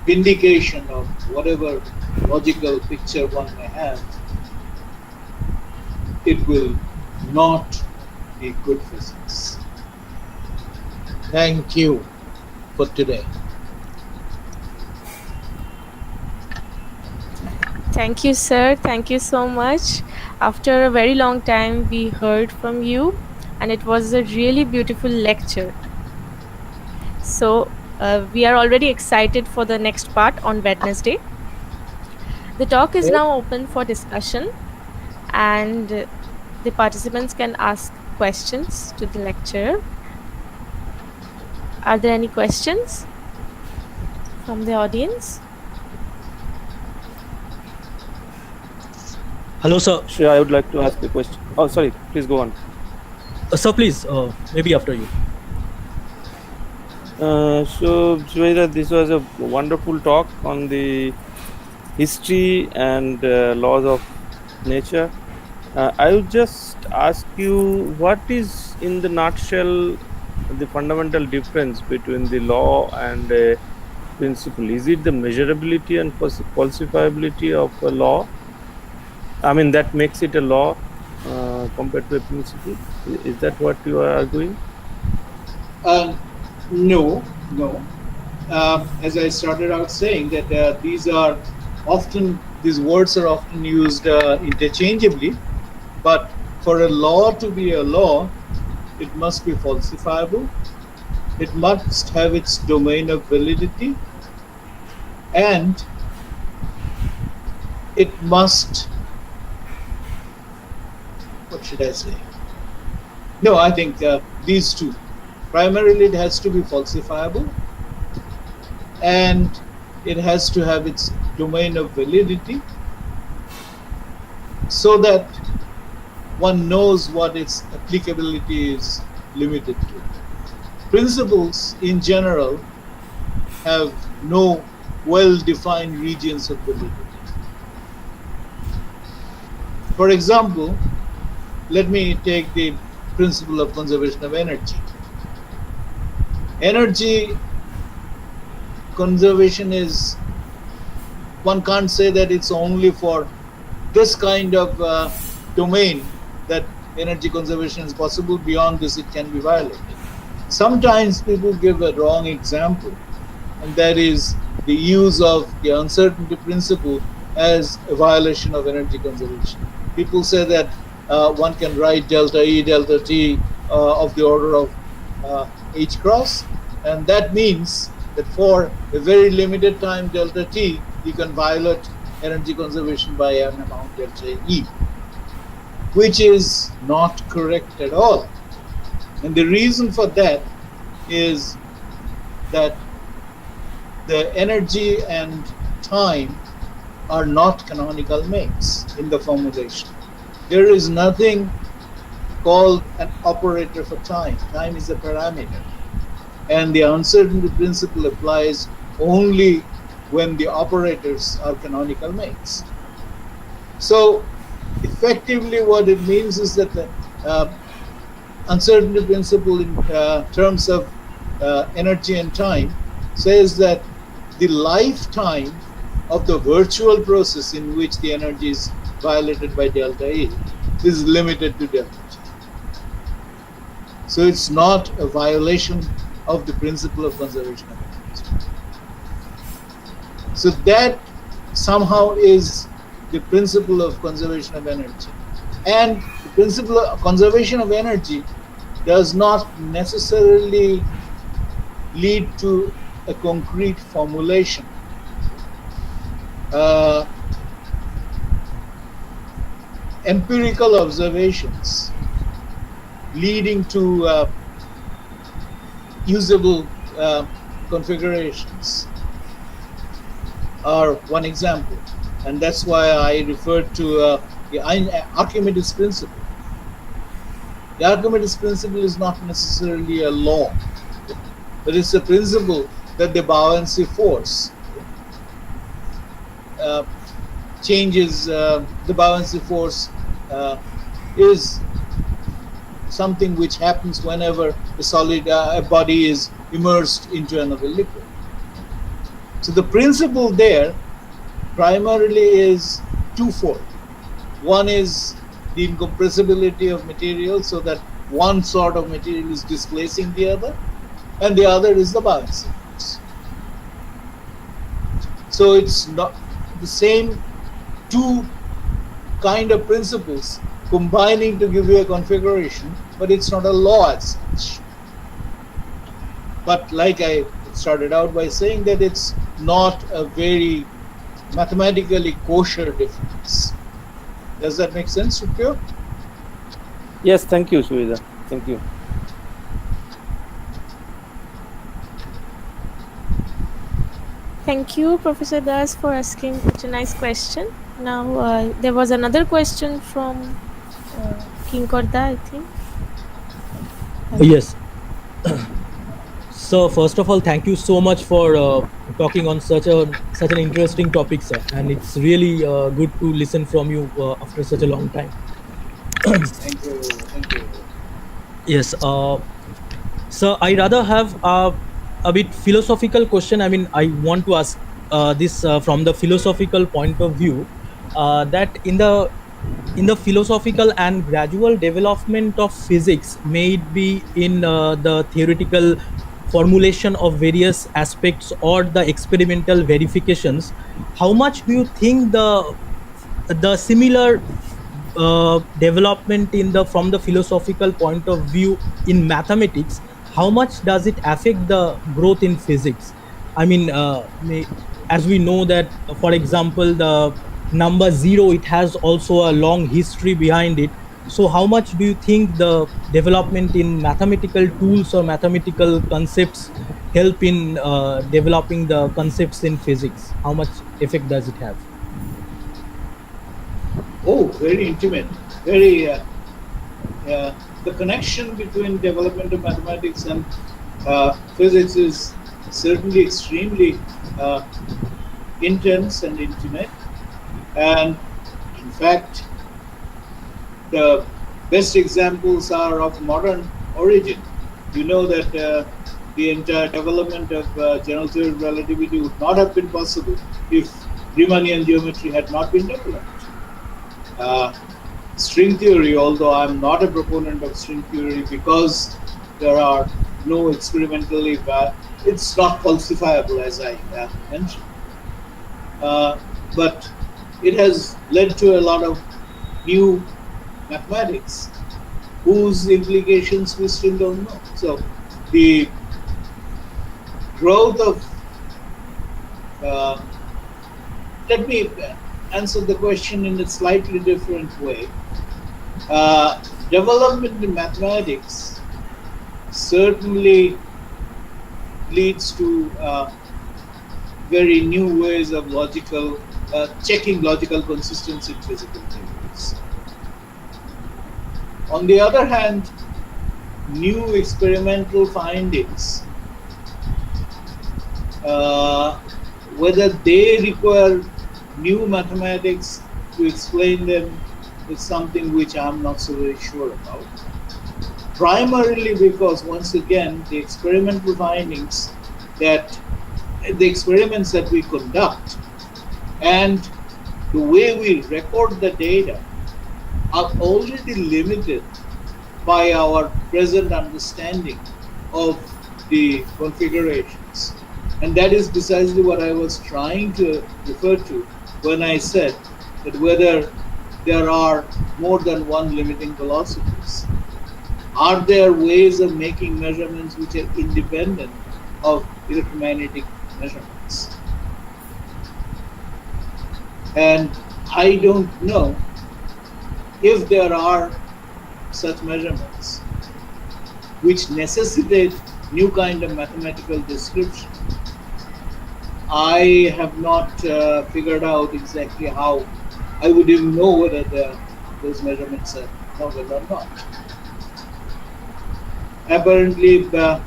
vindication of whatever logical picture one may have, it will not be good physics. Thank you for today. Thank you, sir. Thank you so much. After a very long time, we heard from you, and it was a really beautiful lecture. So, we are already excited for the next part on Wednesday. The talk is now open for discussion, and the participants can ask questions to the lecturer. Are there any questions from the audience? Hello, sir. Sure, I would like to ask a question. Oh, sorry, please go on. Sir, please, maybe after you. So, Shweta, this was a wonderful talk on the history and laws of nature. I would just ask you, what is, in the nutshell, the fundamental difference between the law and a principle? Is it the measurability and falsifiability of a law? I mean, that makes it a law compared to a principle? Is that what you are arguing? No. As I started out saying, that these words are often used interchangeably, but for a law to be a law, it must be falsifiable, it must have its domain of validity, and it must, what should I say? No, I think these two. Primarily, it has to be falsifiable, and it has to have its domain of validity, so that one knows what its applicability is limited to. Principles, in general, have no well-defined regions of validity. For example, let me take the principle of conservation of energy. Energy conservation is, one can't say that it's only for this kind of domain that energy conservation is possible. Beyond this, it can be violated. Sometimes people give a wrong example, and that is the use of the uncertainty principle as a violation of energy conservation. People say that one can write delta E, delta T of the order of h cross, and that means that for a very limited time delta T, you can violate energy conservation by an amount delta E, which is not correct at all. And the reason for that is that the energy and time are not canonical mates in the formulation. There is nothing called an operator for time. Time is a parameter. And the uncertainty principle applies only when the operators are canonical mates. So effectively what it means is that the uncertainty principle in terms of energy and time says that the lifetime of the virtual process in which the energy is violated by delta E is limited to delta T. So it's not a violation of the principle of conservation of energy. So that somehow is the principle of conservation of energy. And the principle of conservation of energy does not necessarily lead to a concrete formulation. Empirical observations leading to usable configurations are one example, and that's why I referred to the Archimedes principle. The Archimedes principle is not necessarily a law, but it's a principle that the buoyancy force changes. The buoyancy force is something which happens whenever a solid a body is immersed into another liquid. So the principle there primarily is twofold. One is the incompressibility of material, so that one sort of material is displacing the other, and the other is the buoyancy force. So it's not the same two kind of principles combining to give you a configuration, but it's not a law as such. But like I started out by saying, that it's not a very mathematically kosher difference. Does that make sense, Shukyo? Yes, thank you, Shuida. Thank you. Thank you, Professor Das, for asking such a nice question. Now, there was another question from King Korda, I think. Yes. So first of all, thank you so much for talking on such an interesting topic, sir. And it's really good to listen from you after such a long time. Thank you. Thank you. Yes. So I rather have a bit philosophical question. I mean, I want to ask this from the philosophical point of view, that in the philosophical and gradual development of physics, may it be in the theoretical formulation of various aspects or the experimental verifications, how much do you think the similar development from the philosophical point of view in mathematics, how much does it affect the growth in physics? I mean, as we know that, for example, the number 0, it has also a long history behind it. So how much do you think the development in mathematical tools or mathematical concepts help in developing the concepts in physics? How much effect does it have? Oh, very intimate. Very. The connection between development of mathematics and physics is certainly extremely intense and intimate. And in fact, the best examples are of modern origin. You know that the entire development of general theory of relativity would not have been possible if Riemannian geometry had not been developed. String theory, although I'm not a proponent of string theory because there are no experimentally, it's not falsifiable, as I mentioned. But it has led to a lot of new mathematics, whose implications we still don't know. So the growth of let me answer the question in a slightly different way. Development in mathematics certainly leads to very new ways of checking logical consistency in physical theories. On the other hand, new experimental findings, whether they require new mathematics to explain them, is something which I'm not so very sure about. Primarily because, once again, the experimental findings that the experiments that we conduct and the way we record the data are already limited by our present understanding of the configurations. And that is precisely what I was trying to refer to when I said that whether there are more than one limiting velocities. Are there ways of making measurements which are independent of electromagnetic measurements? And I don't know if there are such measurements which necessitate new kind of mathematical description. I have not figured out exactly how I would even know whether those measurements are novel or not. Apparently, the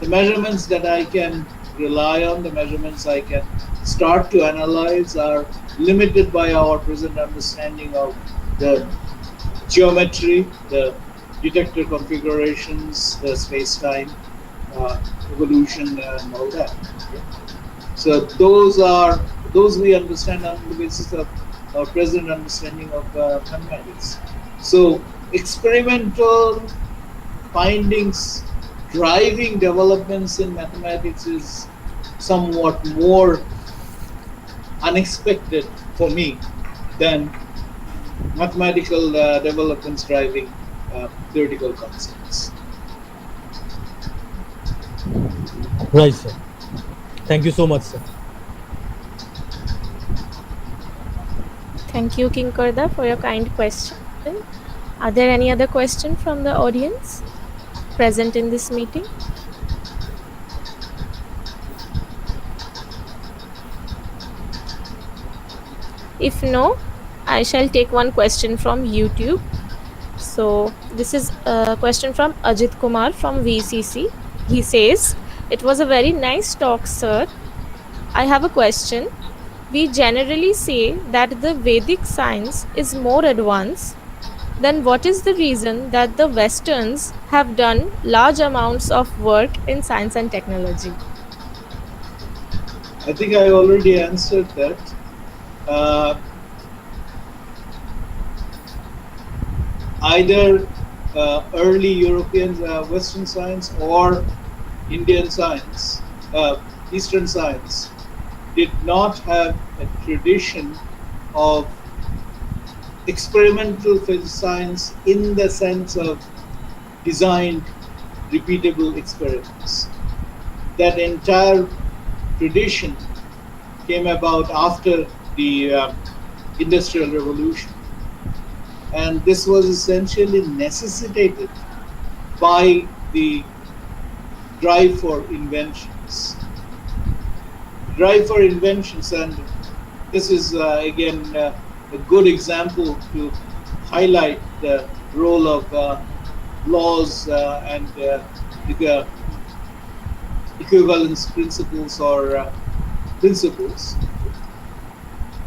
measurements that I can rely on, the measurements I can start to analyze, are limited by our present understanding of the geometry, the detector configurations, the space-time evolution, and all that. So those we understand on the basis of our present understanding of mathematics. So experimental findings driving developments in mathematics is somewhat more unexpected for me than mathematical developments driving theoretical concepts. Right, sir. Thank you so much, sir. Thank you, Kinkarda, for your kind question. Are there any other questions from the audience present in this meeting? If no, I shall take one question from YouTube. So this is a question from Ajit Kumar from VCC. He says, "It was a very nice talk, sir. I have a question. We generally say that the Vedic science is more advanced. Then what is the reason that the Westerns have done large amounts of work in science and technology?" I think I already answered that. Either early European Western science or Indian science, Eastern science, did not have a tradition of experimental physics science in the sense of designed repeatable experiments. That entire tradition came about after the Industrial Revolution. And this was essentially necessitated by the drive for inventions. Drive for inventions, and this is again a good example to highlight the role of laws and equivalence principles or principles.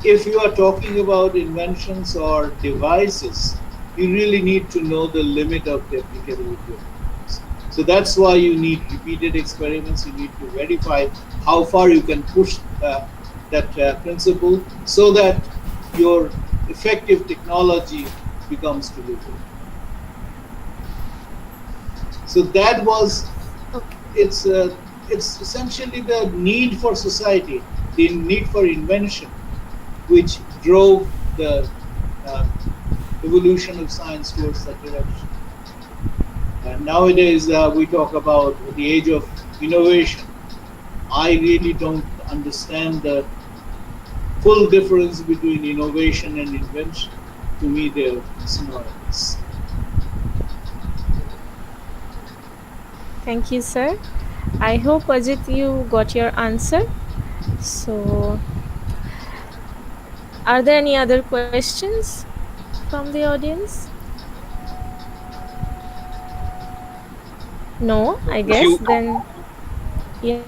If you are talking about inventions or devices, you really need to know the limit of the applicability of things. So that's why you need repeated experiments. You need to verify how far you can push that principle so that your effective technology becomes delivered. So that was, it's essentially the need for society, the need for invention, which drove the evolution of science towards that direction. And nowadays we talk about the age of innovation. I really don't understand the full difference between innovation and invention. To me, they're synonymous. Thank you, sir. I hope, Ajit, you got your answer. So, are there any other questions from the audience? No, I If guess you then yes.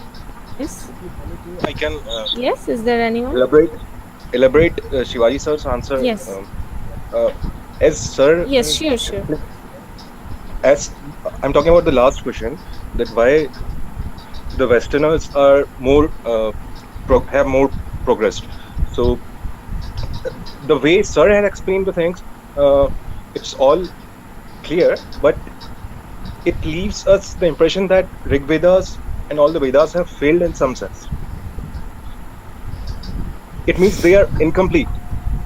if you permit me, I can Yes, is there anyone? elaborate Shivaji sir's answer. Yes. Uh, as sir Yes, has sure, sure. explained, as I'm talking about the last question, that why the Westerners are more have more progressed. So the way sir had explained the things, uh, it's all clear, but it leaves us the impression that Rig Vedas and all the Vedas have failed in some sense. It means they are incomplete.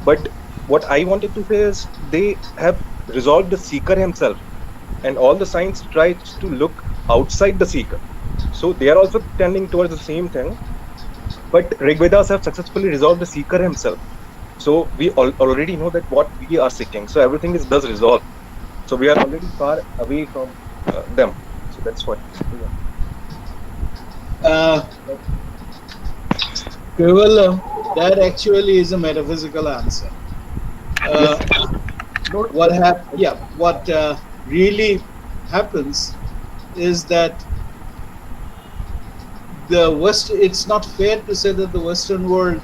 But what I wanted to say is they have resolved the seeker himself, and all the science tries to look outside the seeker. So they are also tending towards the same thing, but Rig Vedas have successfully resolved the seeker himself. So we already know that what we are seeking. So everything is thus resolved. So we are already far away from them. So that's what. Yeah. Uh, Keval, that actually is a metaphysical answer. Yes. Uh, what really happens is that the West. It's not fair to say that the Western world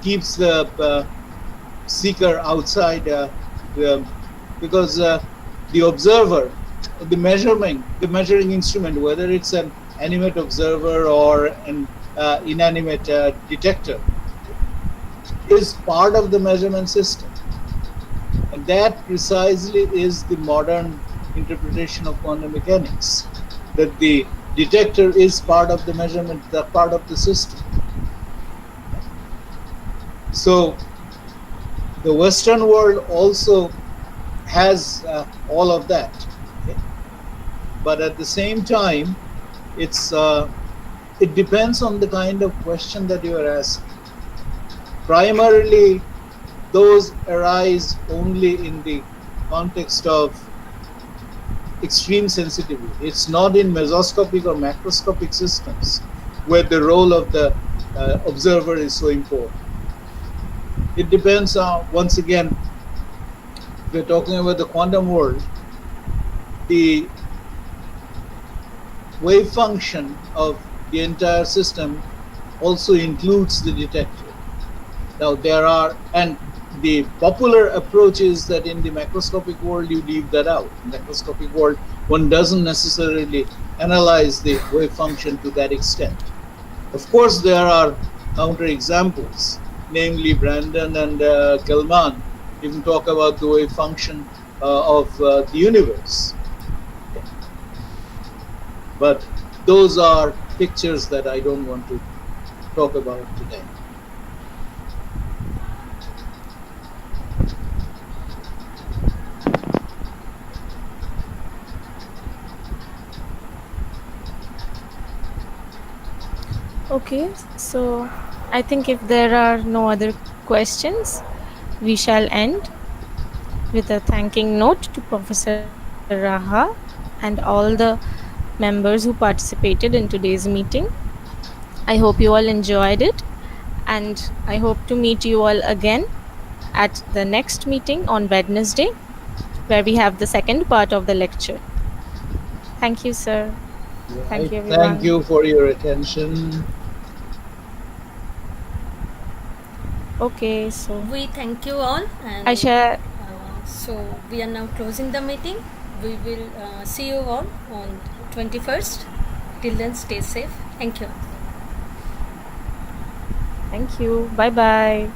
keeps the seeker outside, because the observer, the measuring instrument, whether it's an animate observer or an inanimate detector, is part of the measurement system. And that precisely is the modern interpretation of quantum mechanics, that the detector is part of the measurement, the part of the system. So the Western world also has all of that, okay? But at the same time, it depends on the kind of question that you are asking. Primarily, those arise only in the context of extreme sensitivity. It's not in mesoscopic or macroscopic systems where the role of the observer is so important. It depends on, once again, we're talking about the quantum world, the wave function of the entire system also includes the detector. Now there and the popular approach is that in the macroscopic world you leave that out. In the macroscopic world, one doesn't necessarily analyze the wave function to that extent. Of course, there are counterexamples, namely Brandon and Gell-Mann even talk about the wave function of the universe. Okay. But those are pictures that I don't want to talk about today. Okay, so I think if there are no other questions, we shall end with a thanking note to Professor Raha and all the members who participated in today's meeting. I hope you all enjoyed it, and I hope to meet you all again at the next meeting on Wednesday, where we have the second part of the lecture. Thank you, sir. Thank you, everyone. Thank you for your attention. Okay, so We thank you all, and I shall. so we are now closing the meeting. We will see you all on 21st. Till then, stay safe. Thank you. Thank you. Bye bye.